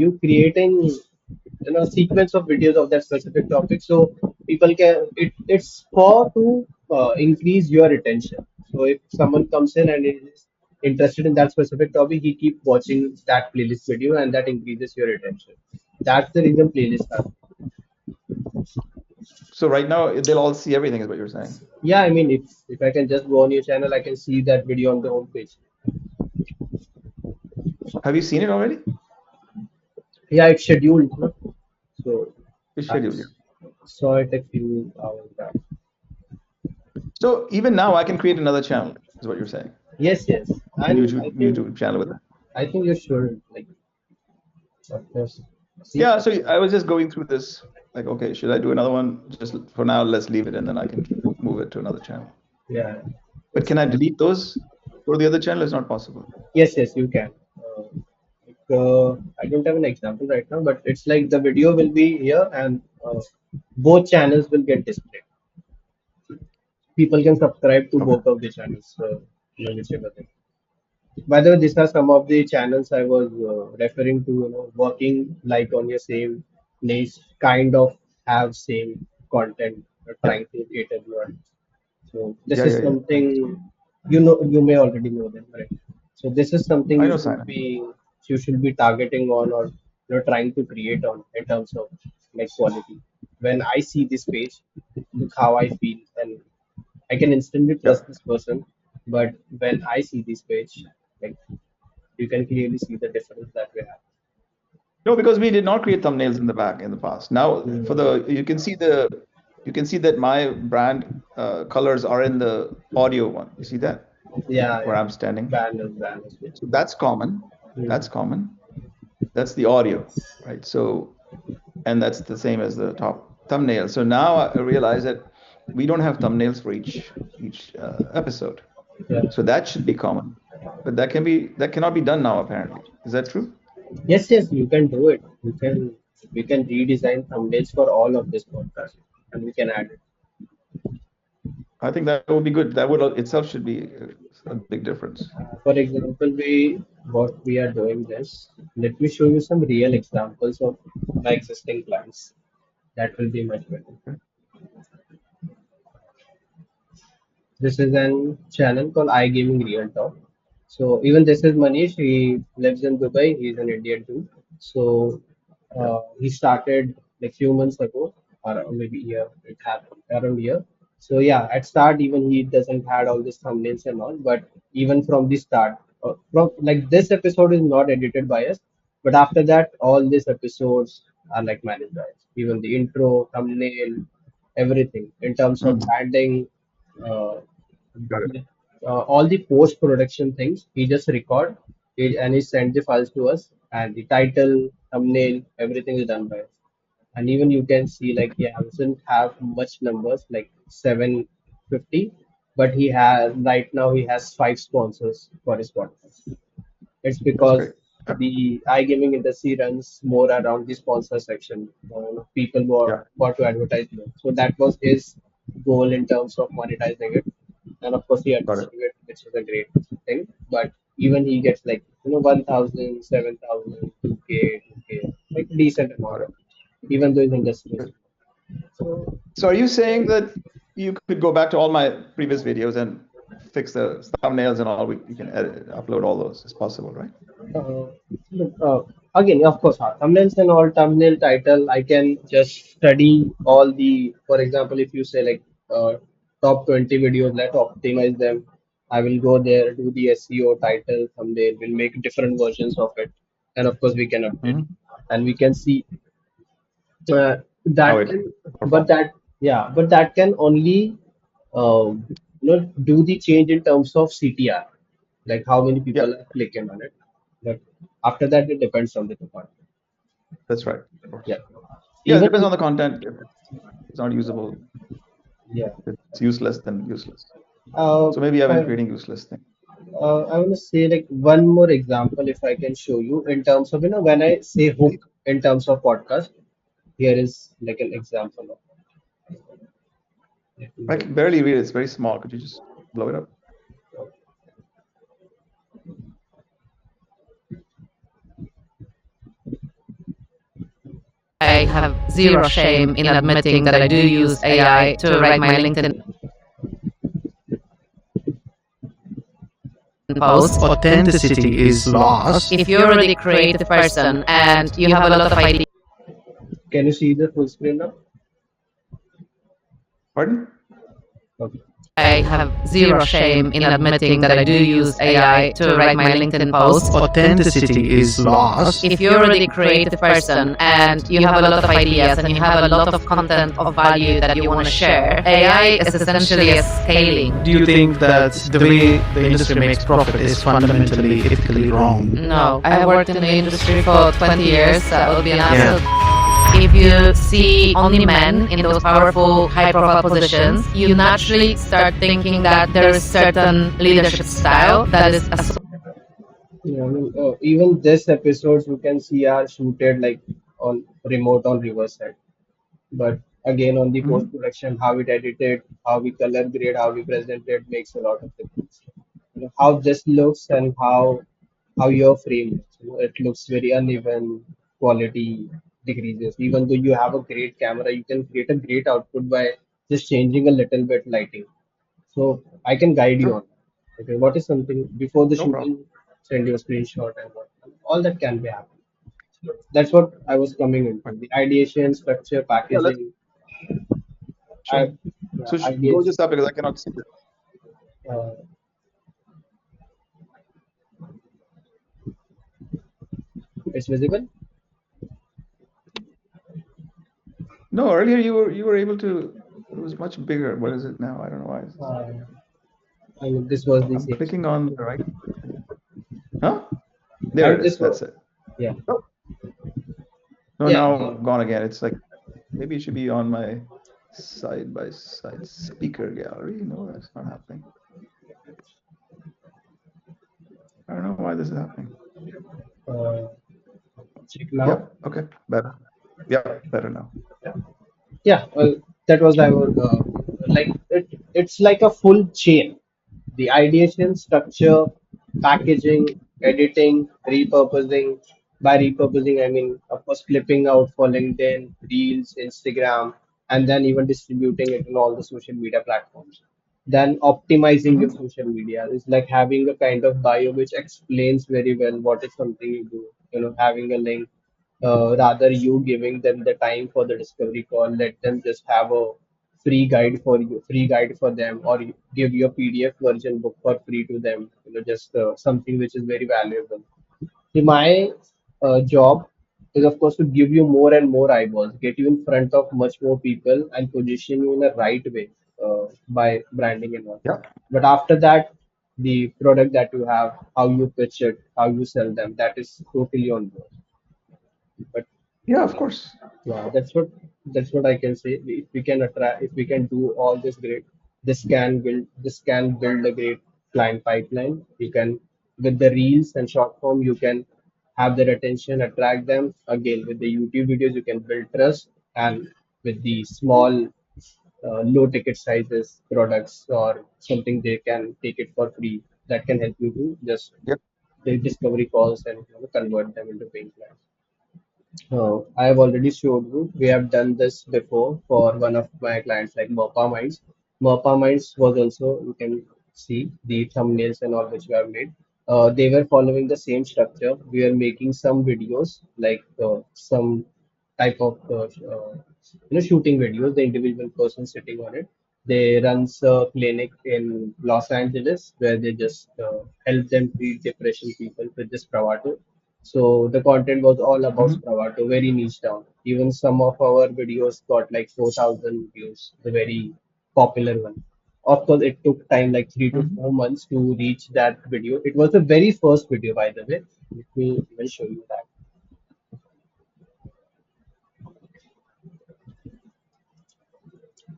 you creating sequence of videos of that specific topic. So people can it's for to increase your attention. So if someone comes in and is interested in that specific topic, he keep watching that playlist video, and that increases your attention. That's the reason playlists are. So right now they'll all see everything, is what you're saying. Yeah, I mean, if I can just go on your channel, I can see that video on the homepage. Have you seen it already? Yeah, it's scheduled, no? So It's I scheduled, yeah. saw it a few hours back. So even now I can create another channel, is what you're saying. Yes, yes, A and YouTube channel with that. I think you should like of course see. Yeah, so I was just going through this, like, okay, should I do another one? Just for now, let's leave it, and then I can move it to another channel. Yeah, But it's can I delete those? Go to the other channel? It's not possible. yes, yes, you can. I don't have an example right now, but it's like the video will be here and both channels will get displayed. People can subscribe to Okay. both of the channels, whichever they. By the way, these are some of the channels I was referring to, working like on your same niche, kind of have same content, Yeah. trying to cater to it. So this Yeah, is yeah, yeah. I know. something you may already know them, right? So this is something I know Simon. you should be targeting on or trying to create on in terms of like quality. When I see this page, look how I feel, and I can instantly Yeah. trust this person. But when I see this page, like you can clearly see the difference that we have. No, because we did not create thumbnails in the back in the past. Now, for Mm. the you can see that my brand colors are in the audio one. You see that Yeah, where yeah. I'm standing? Banners. Yeah. So that's common. Mm. That's common. That's the audio, right? So, and that's the same as the top thumbnail. So now I realize that we don't have thumbnails for each episode. Yeah. So that should be common. But that cannot be done now apparently. Is that true? Yes, yes, you can do it. We can redesign thumbnails for all of this podcast, and we can add it. I think that would be good. That would itself should be a big difference. For example, we what we are doing this. Let me show you some real examples of my existing clients. That will be much better. Okay. This is an channel called iGaming Real Talk. So even this is Manish. He lives in Dubai. He's an Indian too. So Yeah. he started like few months ago, or maybe year. It happened around year. So yeah, at start even he doesn't had all these thumbnails and all. But even from the start, from like this episode is not edited by us. But after that, all these episodes are like managed by us. Even the intro, thumbnail, everything in terms of Mhm. branding, uh, Got it. all the post production things he just record it and he send the files to us, and the title, thumbnail, everything is done by us. And even you can see like he doesn't have much numbers like 750, but he has right now he has 5 sponsors for his podcast. It's That's because great. Yeah. the iGaming industry runs more around the sponsor section. People Yeah. want to advertise more. So that was his goal in terms of monetizing it. And of course, he Got it. achieved it, which is a great thing. But even he gets like, 1,000, 7,000, 2K, 2K, like decent Got amount it. of it, even though his industry is Good. so. So are you saying that you could go back to all my previous videos and fix the thumbnails and all? You can edit, upload all those. It's possible, right? Uh, Again, of course, thumbnails and all thumbnail title. I can just study all the, for example, if you say like top 20 videos, let's optimize them. I will go there, do the SEO, title, thumbnail, we'll make different versions of it. And of course, we can update Hmm. and we can see How that it can, but performs. that, yeah, but that can only, do the change in terms of CTR, like how many Yeah, people are clicking on it. But after that, it depends on the department. that's right. Of course. Yeah. Yeah, it Even depends on the content. If it's not usable, yeah. if it's useless, then useless. Uh, So maybe I've been I, creating useless things. I want to say like one more example if I can show you in terms of when I say hook in terms of podcast. Here is like an example of. Let me I go can to barely read it. It's very small. Could you just blow it up? I have zero shame in admitting that I do use AI to write my LinkedIn posts. Authenticity is lost. If you're already a creative person and you have a lot of ideas, Can you see the full screen now? Pardon? Okay. I have zero shame in admitting that I do use AI to write my LinkedIn posts. Authenticity is lost. If you're already a creative person and you have a lot of ideas and you have a lot of content of value that you want to share, AI is essentially a scaling. Do you think that the way the industry makes profit is fundamentally ethically wrong? No, I have worked in the industry for 20 years, so I will be an Yeah. asset. If you see only men in those powerful, high-profile positions, you naturally start thinking that there is certain leadership style that is Yeah, even this episodes you can see are shooted like on remote on reverse side. But again, on the Hmm. post production, how it edited, how we color grade, how we present it makes a lot of difference. How this looks and how your frame looks. It looks very uneven, quality decreases. Even though you have a great camera, you can create a great output by just changing a little bit lighting. So I can guide you Sure. on. Okay, what is something before the No problem. shooting, send you a screenshot and what all that can be happening. That's what I was coming into. Right. The ideation, structure, Yeah, let's packaging, show me. So blow ideas. this up because I cannot see this. Uh, it's visible. No, earlier you were able to. It was much bigger. What is it now? I don't know why. I mean, this was the I'm same. clicking on the right. Huh? There And it is. this was, That's it. yeah, Oh, no, yeah. now gone again. It's like maybe it should be on my side by side speaker gallery. No, that's not happening. I don't know why this is happening. Uh, Check now. Yep. Okay. Better. Yep. Better now. Yeah, well, that was our like it's like a full chain. The ideation, structure, packaging, editing, repurposing. By repurposing, I mean, of course, clipping out for LinkedIn, Reels, Instagram, and then even distributing it in all the social media platforms. Then optimizing your Mm-hmm. social media is like having a kind of bio which explains very well what is something you do. Having a link, rather you giving them the time for the discovery call, let them just have a free guide for them, or you give your PDF version book for free to them, just something which is very valuable. My job is, of course, to give you more and more eyeballs, get you in front of much more people, and position you in a right way by branding and all. Yep. But after that, the product that you have, how you pitch it, how you sell them, that is totally on board. But Yeah. Of course. yeah, that's what I can say. If we can attract, if we can do all this great, this can build a great client pipeline. You can, with the reels and short form, you can have their attention, attract them. Again, with the YouTube videos, you can build trust, and with the small, low ticket sizes products or something, they can take it for free. That can help you to just Yep. take discovery calls and convert them into paying clients. I have already showed you. We have done this before for one of my clients like Merpa Minds. Merpa Minds was also, you can see the thumbnails and all which we have made. They were following the same structure. We are making some videos like some type of shooting videos. The individual person sitting on it. They runs a clinic in Los Angeles where they just help them treat depression people with this Spravato. So the content was all about Mm-hmm. Spravato, very niche down. Even some of our videos got like 4,000 views, the very popular one. Of course, it took time, like three to Mm-hmm. 4 months to reach that video. It was the very first video, by the way. Let me even show you that.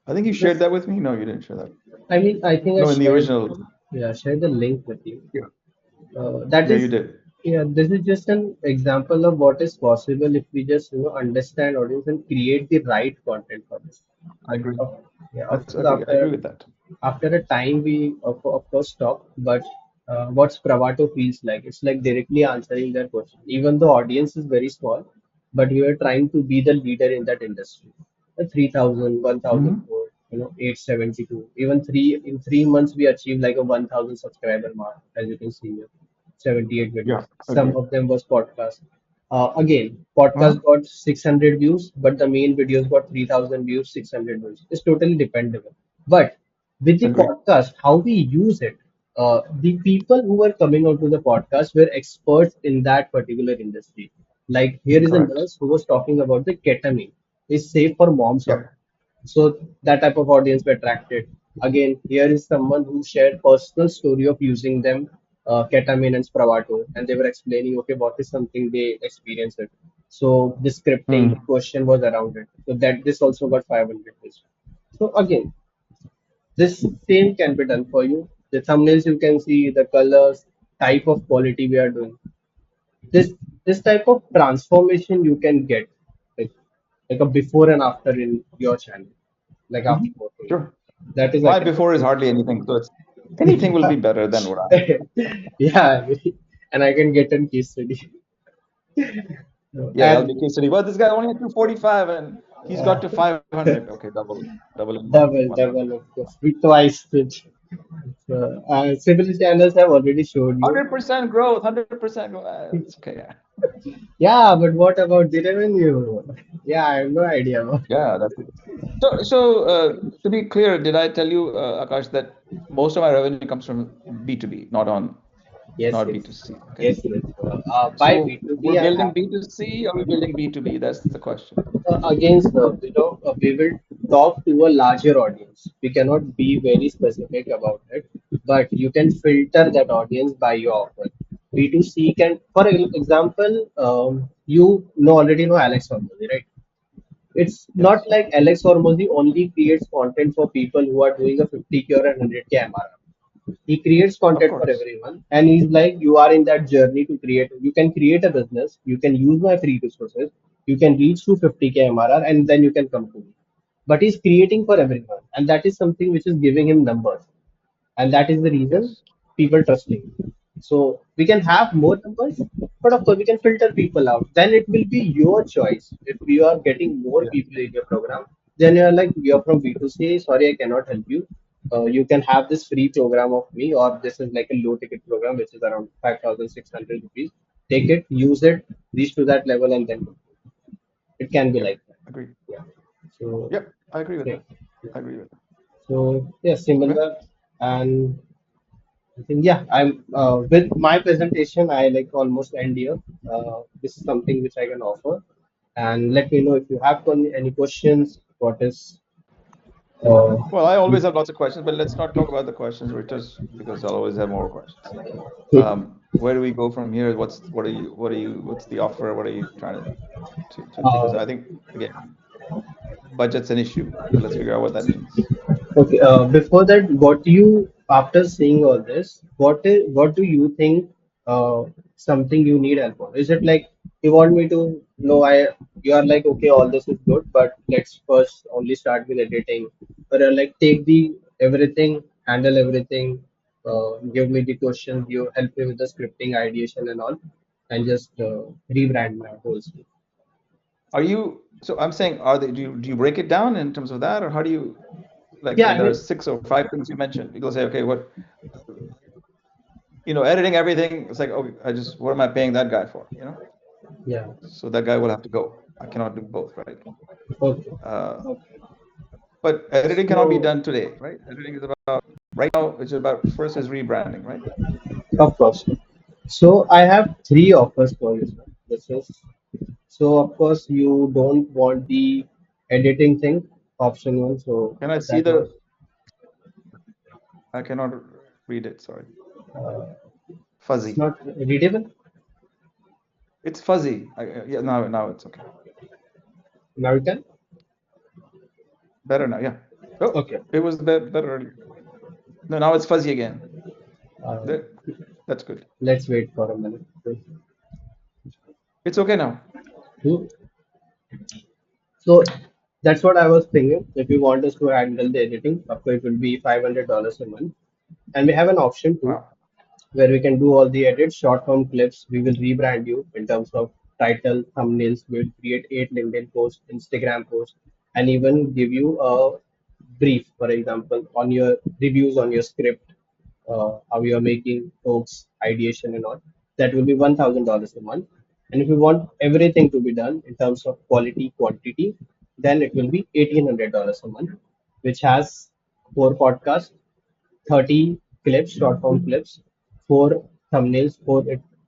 I think you shared This, that with me. No, you didn't share that. I mean, I think I No, in the shared, original. yeah, shared the link with you. Yeah. That Yeah, you is, did. yeah, this is just an example of what is possible if we just understand audience and create the right content for this. I But agree. yeah, of That's course, agree. I agree with that. after a time we of course stop. But what Spravato feels like, it's like directly answering their question. Even though audience is very small, but we are trying to be the leader in that industry. 3,000, Mm-hmm. crore, 872. Even 3 months we achieved like a 1,000 subscriber mark, as you can see here. 78 Yeah, videos. Some agree. of them was podcast. Again, Uh-huh. podcast got 600 views, but the main videos got 3,000 views, 600 views. It's totally dependable. But with the Agree. podcast, how we use it, the people who were coming out to the podcast were experts in that particular industry. Like here is a Correct. nurse who was talking about the ketamine is safe for moms or Yeah. not. So that type of audience were attracted. Again, here is someone who shared personal story of using them, ketamine and Spravato, and they were explaining, okay, what is something they experienced it. So the scripting, the Mm. question was around it. So that this also got 500 views. So again, this same can be done for you. The thumbnails you can see, the colors, type of quality we are doing. This type of transformation you can get, like like a before and after in your channel, like Mm-hmm. after working. Sure. That is I My can before is hardly anything, so it's anything will be better than what I. yeah, and I can get an case study. Yeah, And LBK study. Well, this guy only had 245 and he's got to 500. Okay, double in one month. double of course, with twice. Civil channels have already showed you. 100% growth, 100% growth. It's okay. Yeah, Yeah, but what about the revenue? Yeah, I have no idea about. yeah, that's it. So to be clear, did I tell you, Akash, that most of my revenue comes from B2B, not on? Yes, not yes, B2C. Okay. yes, yes. By So B2B, we're I building have B2C or we're building B2B? That's the question. against we will talk to a larger audience. We cannot be very specific about it, but you can filter that audience by your offer. B2C can, for example, you know already know Alex Hormozy, right? It's not Yes, like Alex Hormozy only creates content for people who are doing a 50K or a 100K MRR. He creates of content for course. everyone, and he's like, you are in that journey to create. You can create a business, you can use my free resources, you can reach to 50K MRR, and then you can come to me. But he's creating for everyone, and that is something which is giving him numbers, and that is the reason Yes, people trust him. So we can have more numbers, but of course we can filter people out. Then it will be your choice. If you are getting more yeah, people in your program, then you are like, you are from B2C, sorry, I cannot help you. You can have this free program of me, or this is like a low ticket program, which is around 5,600 rupees. Take it, use it, reach to that level, and then it can be yeah. like that. Agreed. Yeah. So, Yep, I agree with yeah. that. I agree with that. So, yeah, Okay. similar. And I think, yeah, I'm with my presentation. I like almost end here. This is something which I can offer, and let me know if you have any questions. What is uh, Well, I always have lots of questions, but let's not talk about the questions, because I'll always have more questions. Where do we go from here? What's the offer? What are you trying because uh, I think again, budget's an issue. So let's figure out what that means. Okay, before that, what do you, after seeing all this, what do you think something you need help on? Is it like you want me to know you are like, okay, all this is good, but let's first only start with editing, or like take the everything, handle everything, give me the questions, you help me with the scripting, ideation and all, and just rebrand my whole suite. Are you, so I'm saying, are they, do you break it down in terms of that, or how do you, like Yeah, when I there are mean, six or five things you mentioned, you'll say, okay, editing everything, it's like, okay, what am I paying that guy for, yeah, So that guy will have to go. I cannot do both, right? okay, Uh, okay. but editing cannot be So, done today, right? Editing is about, right now, it's about, first is rebranding, right? of course. So I have three offers for you, sir. This is so of course you don't want the editing thing, option one. So Can I see that was I cannot read it, sorry. uh, it's Fuzzy. not readable. It's fuzzy. Yeah, now it's okay. Now you can. Better now, yeah. Oh, Okay. it was better earlier. No, now it's fuzzy again. Uh, There, that's good. let's wait for a minute. It's okay now. Hmm. So that's what I was thinking. If you want us to handle the editing, of course it will be $500 a month, and we have an option too Wow. where we can do all the edits, short form clips. We will rebrand you in terms of title, thumbnails. We'll create 8 LinkedIn posts, Instagram posts, and even give you a brief, for example, on your reviews on your script, how you are making hooks, ideation, and all. That will be $1,000 a month. And if you want everything to be done in terms of quality, quantity, then it will be $1,800 a month, which has 4 podcasts, 30 clips, short form clips, 4 thumbnails,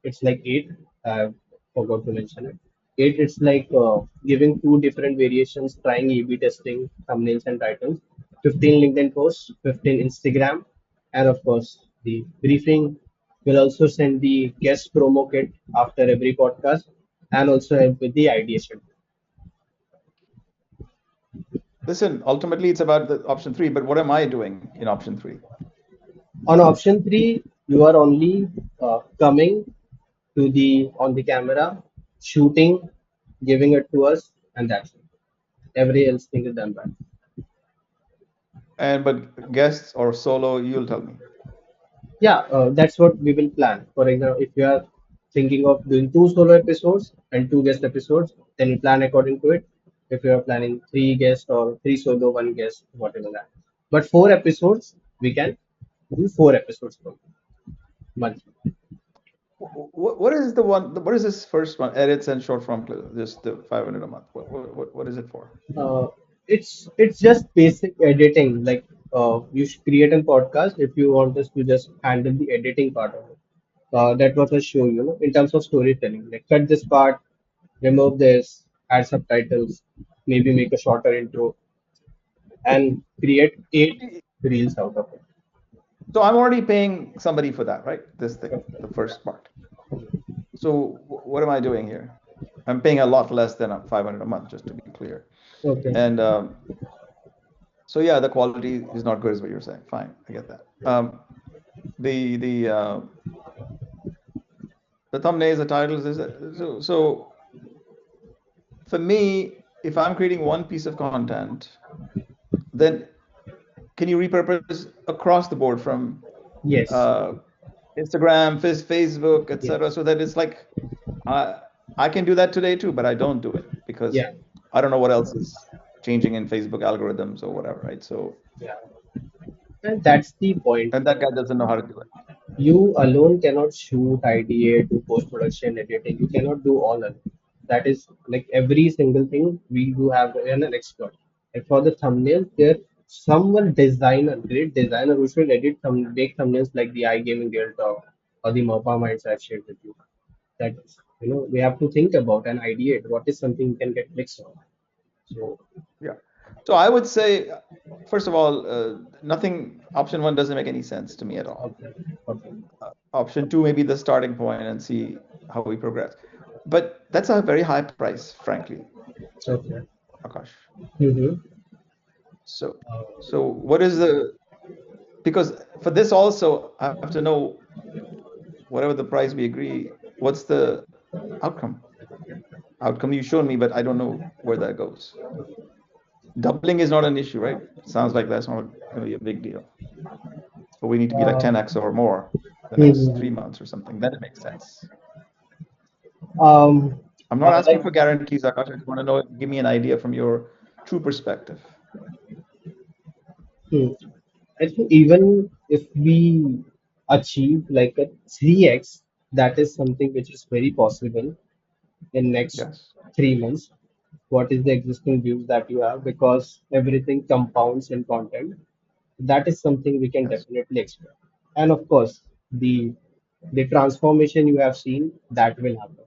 it's like 8. I forgot to mention it. 8, it's like giving 2 different variations, trying A/B testing, thumbnails and titles. 15 LinkedIn posts, 15 Instagram, and of course, the briefing. Will also send the guest promo kit after every podcast and also help with the ideation. Listen, ultimately it's about the option three, but what am I doing in option three? On option 3, you are only coming to the on the camera, shooting, giving it to us, and that's it. Every else thing is done by. But guests or solo, you'll tell me. Yeah, that's what we will plan. For example, if you are thinking of doing 2 solo episodes and 2 guest episodes, then you plan according to it. If you are planning 3 guests or 3 solo, 1 guest, whatever that. But 4 episodes, we can do 4 episodes per month. What is the one? What is this first one? Edits and short form clip. Just the 500 a month. What is it for? Uh, it's just basic editing. Like you should create a podcast if you want us to just handle the editing part of it. that was a show, in terms of storytelling. Like cut this part, remove this, add subtitles, maybe make a shorter intro, and create eight reels out of it. So I'm already paying somebody for that, right? This thing, the first part. So what am I doing here? I'm paying a lot less than 500 a month, just to be clear. Okay. And so yeah, the quality is not good, is what you're saying. Fine, I get that. The the thumbnails, the titles, is so for me, if I'm creating one piece of content, then can you repurpose across the board from Yes. uh, Instagram, Facebook, etc., Yes. so that it's like I I can do that today too, but I don't do it because Yeah. I don't know what else is changing in Facebook algorithms or whatever, right? So, Yeah. And that's the point. and that guy doesn't know how to do it. You alone cannot shoot, ideate, do post production, editing. You cannot do all alone. That is like every single thing we do have an expert. Like for the thumbnails, there someone designer, great designer who should edit make thumbnails like the iGaming Guild or the MOPA Minds I've shared with you. That is, we have to think about and ideate what is something you can get clicks on. So Yeah. So I would say, first of all, nothing, option one doesn't make any sense to me at all. okay, okay, Option two may be the starting point and see how we progress. But that's a very high price, frankly, okay. Akash. Mm-hmm. So, so what is the, because for this also, I have to know whatever the price we agree, what's the outcome? Outcome you showed me, but I don't know where that goes. Doubling is not an issue, right? Sounds like that's not going to be a big deal. But we need to be like Uh, 10x or more the next mhm. 3 months or something. Then it makes sense. Um, I'm not asking like, for guarantees, Akash. I just want to know, give me an idea from your true perspective. hmm, I think even if we achieve like a 3x, that is something which is very possible in next Yes. 3 months. What is the existing views that you have? Because everything compounds in content. That is something we can Yes. definitely expect. And of course, the transformation you have seen that will happen.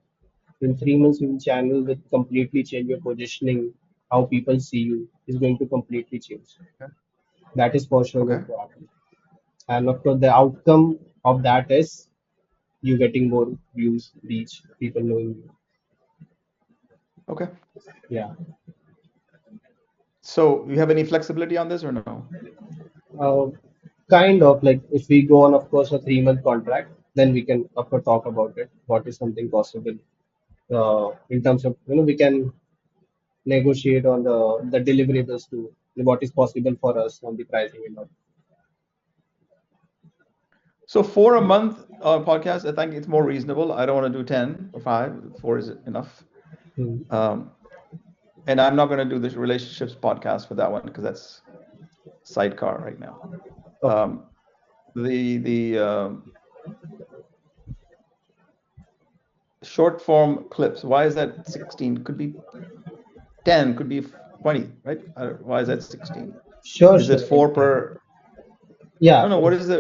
In 3 months, your channel will completely change your positioning. How people see you is going to completely change. Okay. That is for sure going Okay. to happen. And of course, the outcome of that is you getting more views, reach, people knowing you. Okay. Yeah. So you have any flexibility on this or no? Uh, kind of like if we go on, of course, a 3 month contract, then we can, of course, talk about it. What is something possible in terms of, we can negotiate on the deliverables to what is possible for us on the pricing and all. So for a month podcast, I think it's more reasonable. I don't want to do 10 or 5. 4 is enough. Hmm. Um, and I'm not going to do this relationships podcast for that one because that's sidecar right now. Okay. Um, the short form clips, why is that 16? Could be 10, could be 20, right? Why is that 16? Sure, Is it sure. Like, 4 per? yeah, No, no. What is the?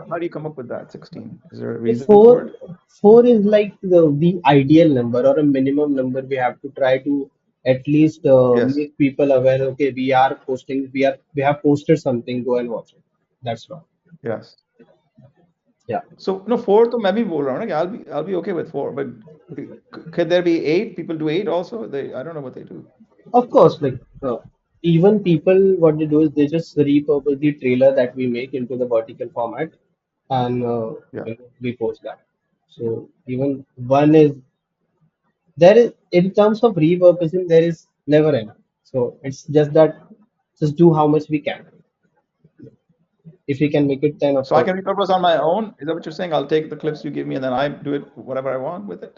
How do you come up with that 16? Is there a the reason for four it? four is like the ideal number or a minimum number we have to try to at least Yes, make people aware. Okay, we are posting. We have posted something. Go and watch it. That's right. yes. Yeah. So no, 4 तो मैं भी बोल रहा हूँ ना कि I'll be okay with 4, but could there be 8? People do 8 also. I don't know what they do. Of course, like even people, what they do is they just repurpose the trailer that we make into the vertical format, and Yeah. we post that. So even one is there is in terms of repurposing, there is never enough. So it's just that just do how much we can. If we can make it 10, of So I course. can repurpose on my own. Is that what you're saying? I'll take the clips you give me and then I do it whatever I want with it.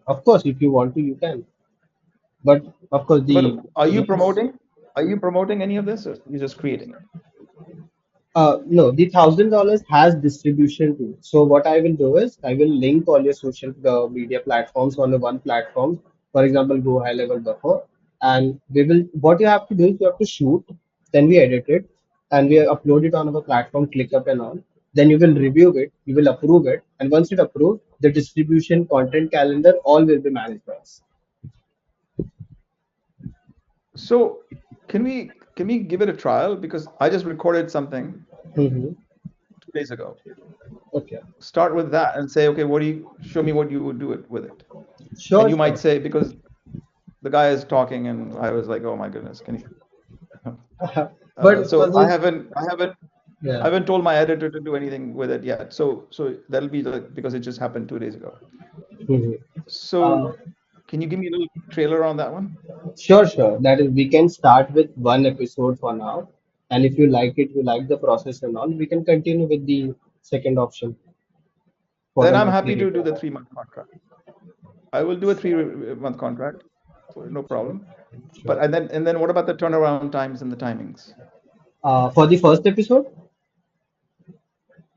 Of course, if you want to, you can. But of course, But the are you once promoting? Are you promoting any of this, or you're just creating it? no, the $1,000 has distribution too. So what I will do is I will link all your social media platforms on the one platform. For example, Go High Level Buffer, and we will. What you have to do is you have to shoot, then we edit it, and we upload it on our platform, ClickUp and all. Then you will review it, you will approve it, and once it approved, the distribution, content calendar, all will be managed by us. So can we give it a trial? Because I just recorded something Hmm. 2 days ago. Okay. Start with that and say, okay, what do you show me what you would do it with it? And Sure, you might sure. say, because the guy is talking and I was like, oh my goodness, can you? But So for I this, haven't I haven't I yeah, haven't told my editor to do anything with it yet. So that'll be like, because it just happened 2 days ago. hmm, So can you give me a little trailer on that one? sure, sure. That is, we can start with one episode for now, and if you like it, you like the process and all, we can continue with the second option for Then the I'm monthly happy to review. do the 3 month contract. I will do a 3 month contract, for no problem. But Sure. and then what about the turnaround times and the timings? For the first episode,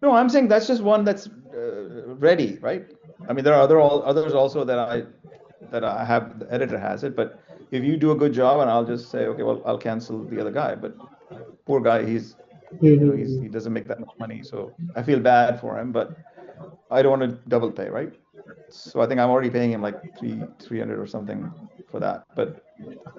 No, I'm saying that's just one that's ready, right? I mean, there are others also that I have, the editor has it, but if you do a good job and I'll just say, okay, well, I'll cancel the other guy, but poor guy, he hmm, doesn't make that much money, so I feel bad for him, but I don't want to double pay, right? So I think I'm already paying him like 300 or something for that.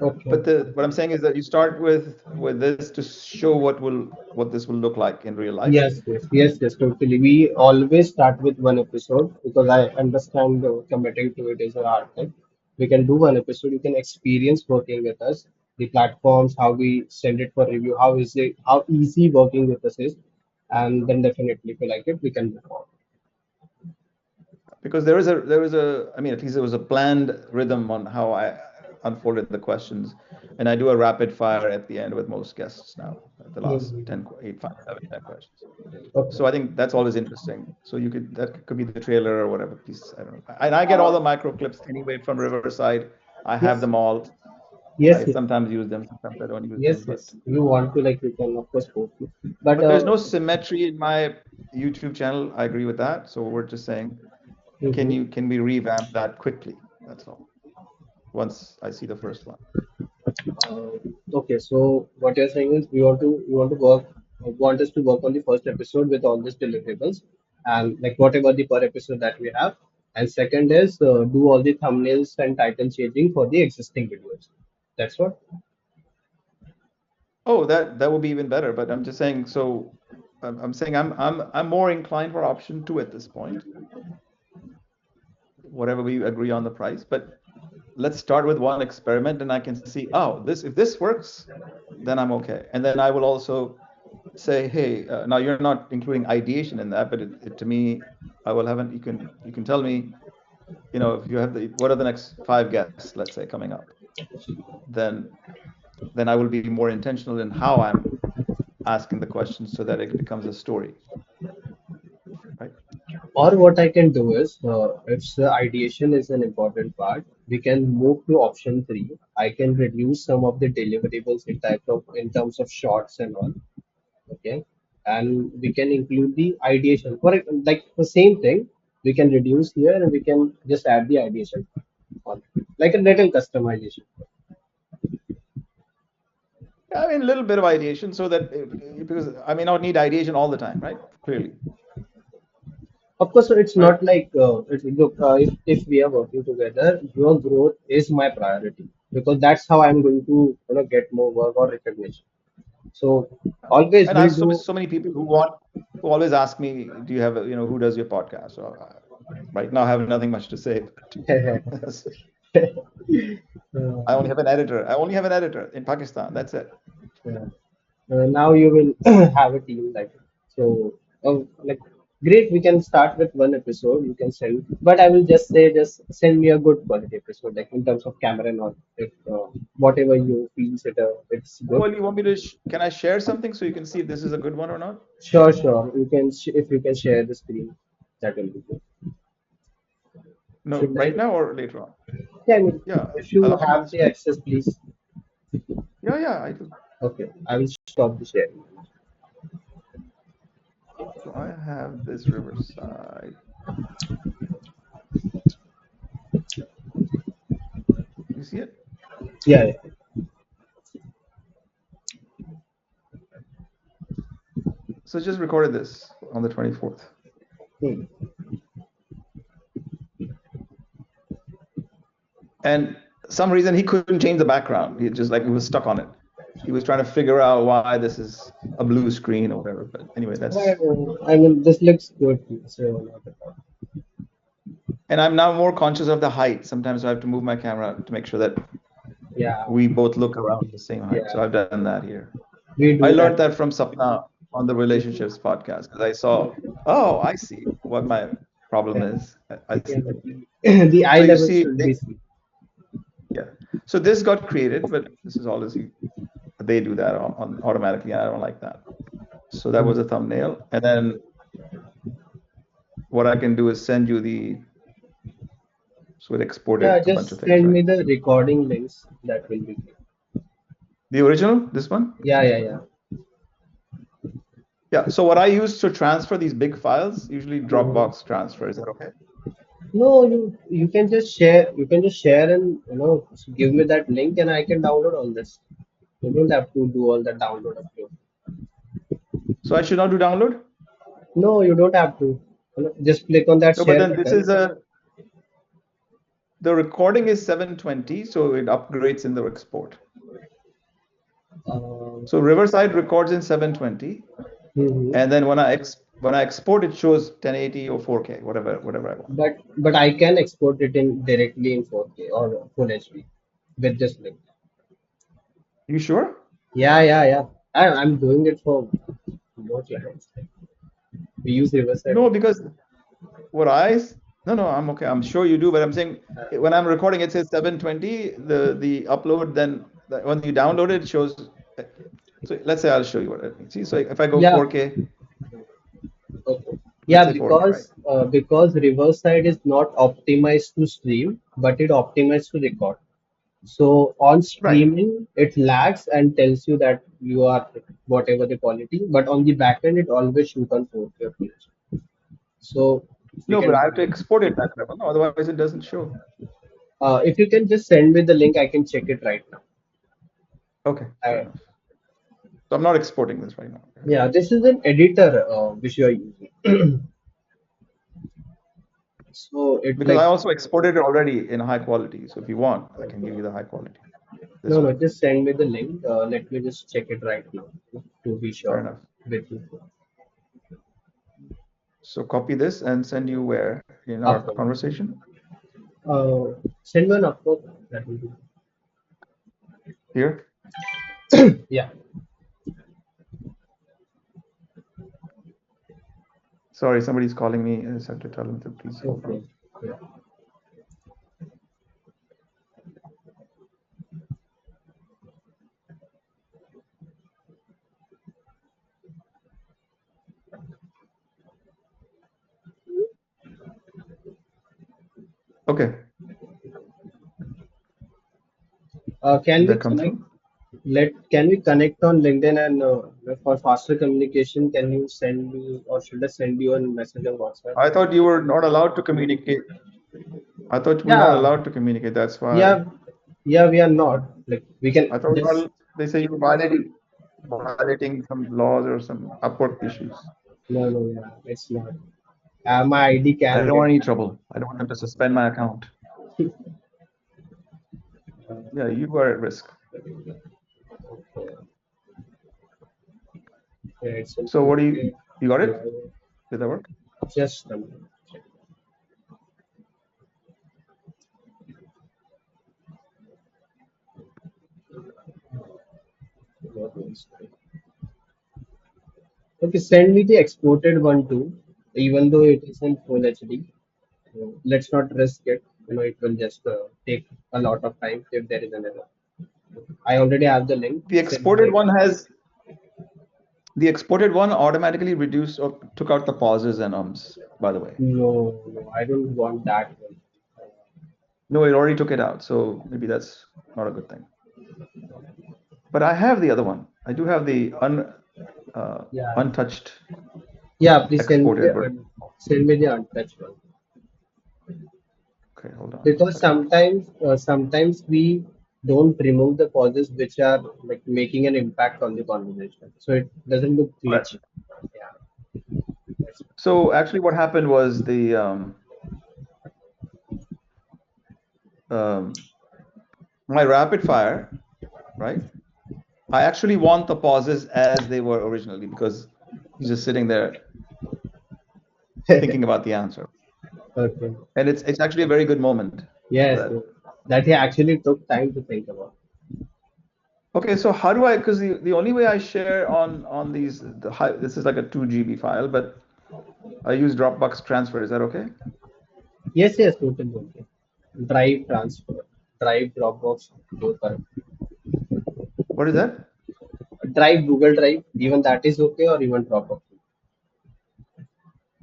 okay. But the what I'm saying is that you start with this to show what this will look like in real life. Yes, yes, yes, yes, totally. We always start with one episode because I understand committing to it is a hard thing. We can do one episode. You can experience working with us, the platforms, how we send it for review, how is it, how easy working with us is, and then definitely if you like it, we can move on. Because there was a I mean, at least there was a planned rhythm on how I unfolded the questions, and I do a rapid fire at the end with most guests now, the last Mhm. 10, 8, 5, 7, 10 questions. Okay. So I think that's always interesting. So that could be the trailer or whatever piece. I don't know. And I get all the micro clips anyway from Riverside. I have Yes, them all. yes, I yes, sometimes use them, sometimes I don't use yes, them. But yes. You want to like you can of course post it, but but there's no symmetry in my YouTube channel. I agree with that. So we're just saying, mhm. can we revamp that quickly? That's all. Once I see the first one. Uh, okay, so what you're saying is you want to work want us to work on the first episode with all these deliverables and like whatever the per episode that we have. And second is do all the thumbnails and title changing for the existing videos. That's what. Oh, that would be even better. But I'm just saying. So I'm saying I'm more inclined for option two at this point. Whatever we agree on the price, but let's start with one experiment, and I can see, oh, this if this works, then I'm okay. And then I will also say, hey, now you're not including ideation in that, but to me, I will have an you can tell me, if you have what are the next 5 guests, let's say, coming up, then I will be more intentional in how I'm asking the questions so that it becomes a story, right? Or what I can do is, if the ideation is an important part, we can move to option three. I can reduce some of the deliverables in terms of shots and all. Okay, and we can include the ideation for like the same thing. We can reduce here and we can just add the ideation on like a little customization. I mean, a little bit of ideation so that because I may not need ideation all the time, right? Clearly, Of course, so it's right? not like look, if we are working together, your growth is my priority because that's how I'm going to get more work or recognition. So always And I we'll have do. so many people who always ask me, do you have who does your podcast? So right now I have nothing much to say, but I only uh, have an editor. I only have an editor in Pakistan. That's it. yeah. Now you will have a team like so like great, we can start with one episode. You can send, but I will just say just send me a good quality episode like in terms of camera and all, if whatever you feel it's good. Well, you want me to? Can I share something so you can see if this is a good one or not? Sure, you can if you can share the screen, that will be good. No, Should I? right now or later on? Yeah, I mean, Yeah, if you allow me have to the speak. access, please. Yeah, yeah, I do. Okay, I will stop the sharing. So I have this Riverside. You see it? Yeah, yeah. So just recorded this. on the 24th. Hmm. And some reason he couldn't change the background. He just like he was stuck on it. He was trying to figure out why this is a blue screen or whatever. But anyway, that's. I mean, this looks good. So, not at all. And I'm now more conscious of the height. Sometimes I have to move my camera to make sure that Yeah, we both look around the same height. So yeah, I've done that here. we I do learned that. that from Sapna on the relationships podcast because I saw, oh, I see what my problem Yeah, is. I yeah, see. the eye So you level see, should be seen. yeah. So this got created, but this is always they do that on automatically. I don't like that. So that was a thumbnail, and then what I can do is send you so it exported Yeah, a bunch of just things, send right? me the recording links. That will be great. The original, this one? Yeah, yeah, yeah. Yeah. So what I use to transfer these big files, usually Mhm. Dropbox transfer. Is that okay? No, you can just share. You can just share and give me that link and I can download all this. You don't have to do all the download of you. So I should not do download? No, you don't have to. Just click on that No, but share then this button. is the recording is 720, so it upgrades in the export. Uh, So Riverside records in 720, mhm. and then when I export, it shows 1080 or 4K, whatever I want. But I can export it in directly in 4K or full HD with this link. You sure? Yeah, yeah, yeah. I'm doing it for more clients. We use Riverside. No, because what no, I'm okay. I'm sure you do, but I'm saying when I'm recording, it says 720. The upload, then when you download it, it shows. So let's say I'll show you what it means. See, so if I go Yeah, 4K, okay. let's Yeah, say 4K, right? because Riverside is not optimized to stream, but it optimized to record. So on Right. streaming, it lags and tells you that you are whatever the quality, but on the back end, it always shoots on 4K or Full HD. So we No, but can I do have to that. export it that level. No, otherwise it doesn't show. If you can just send me the link, I can check it right now. Okay, fair I, enough. So I'm not exporting this right now. Okay. yeah, this is an editor which you are using. So it Because I like also exported it already in high quality. So if you want, I can give you the high quality. no, This no, one. just send me the link. Let me just check it right now to be Fair sure enough. with you. So copy this and send you where in our Upload. conversation Send me an upload. That will be here. yeah. Sorry, somebody's calling me. I just have to tell them to please hold Okay. on. Yeah. Okay, Can did we that come connect? through? Can we connect on LinkedIn and for faster communication? Can you send me or should I send you a message on WhatsApp? I thought you were not allowed to communicate. I thought we're not Yeah, allowed to communicate. That's why yeah, yeah. We are not like we can I thought just they say you're violating some laws or some Upwork issues. no, no, yeah. It's not. My ID I can don't get want any hacked. trouble. I don't want them to suspend my account. Yeah, you are at risk. Yeah, it's in So what do 4K. you got it? Live. Did that work? Just a minute. Okay, send me the exported one too, even though it is in full HD. Let's not risk it. It will just take a lot of time if there is an error. I already have the link. The Send me the exported one export. has the exported one automatically reduced or took out the pauses and ums, by the way. No, no, I don't want that one. No, it already took it out, so maybe that's not a good thing. But I have the other one. I do have the Yeah, untouched yeah. Please exported version. send me the untouched one Okay, hold on a because second. sometimes we don't remove the pauses which are like making an impact on the conversation, so it doesn't look Right. glitchy. Yeah, So actually, what happened was my rapid fire, right? I actually want the pauses as they were originally because he's just sitting there thinking about the answer, Okay. and it's actually a very good moment for Yes, that. that he actually took time to think about. Okay, so how do I? Because the only way I share on these this is like a 2 GB file, but I use Dropbox transfer. Is that okay? Yes, yes, totally okay. Drive transfer, Drive Dropbox, both are. What is that? Drive Google Drive, even that is okay, or even Dropbox.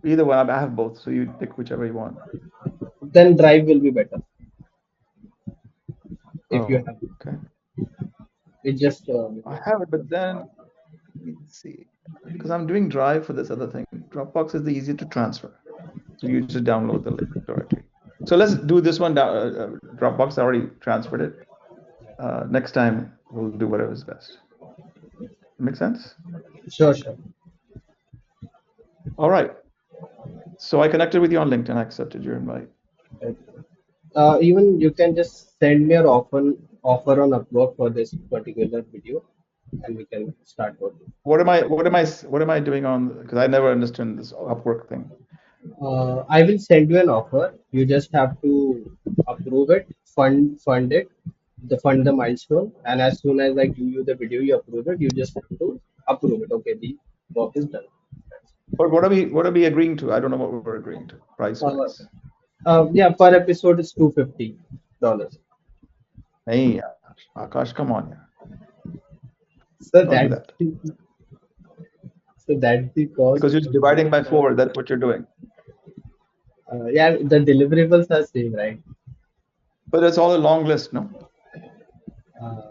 Either one. I have both, so you pick whichever you want. Then Drive will be better if you Oh, have. okay. It just I have it, but then let's see, because I'm doing Drive for this other thing. Dropbox is the easier to transfer, so you just download the link directly. So let's do this one. Dropbox, I already transferred it. Next time we'll do whatever's best. Make sense? sure, sure. All right. So I connected with you on LinkedIn. I accepted your invite. Even you can just send me your offer on Upwork for this particular video, and we can start working. What am I doing on? Because I never understood this Upwork thing. I will send you an offer. You just have to approve it, fund it, fund the milestone, and as soon as I give you the video, you approve it. You just have to approve it. Okay, the work is done. But what are we agreeing to? I don't know what we're agreeing to price Uh, wise. yeah, per episode is $250. Hey, Akash, come on, yeah. So Don't do that's that. the cost. Because you're just dividing by 4. That's what you're doing. Yeah, the deliverables are same, right? But it's all a long list, no? Uh,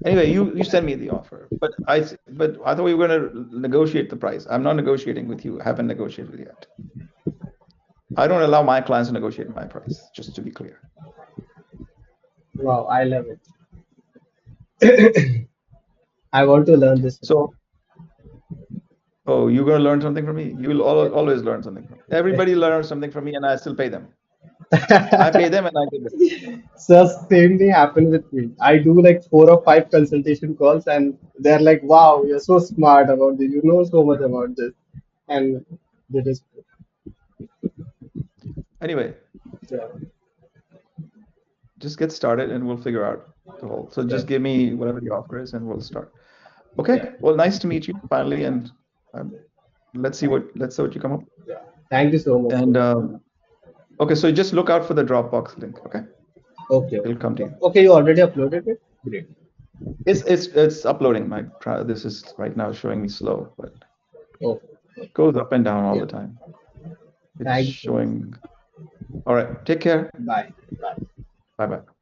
Anyway, you send me the offer. But I thought we were going to negotiate the price. I'm not negotiating with you. I haven't negotiated yet. I don't allow my clients to negotiate my price, just to be clear. wow, I love it. I want to learn this. So, oh, you're going to learn something from me? You will always learn something from me. Everybody learns something from me, and I still pay them. I pay them, and I give them. So same thing happened with me. I do like 4 or 5 consultation calls, and they're like, "Wow, you're so smart about this. You know so much about this," and they just Anyway, yeah, just get started, and we'll figure out the whole. So yeah, just give me whatever the offer is, and we'll start. yeah, Okay. Well, nice to meet you finally, and um, let's see what you come up with. yeah. Thank you so much. And okay, so just look out for the Dropbox link. Okay, Okay, it'll come to you. okay. You already uploaded it. Great. It's uploading. This is right now showing me slow, but Okay. it goes up and down all Yeah. the time. It's Thank you so much. showing. All right. Take care. Bye. Bye. Bye bye.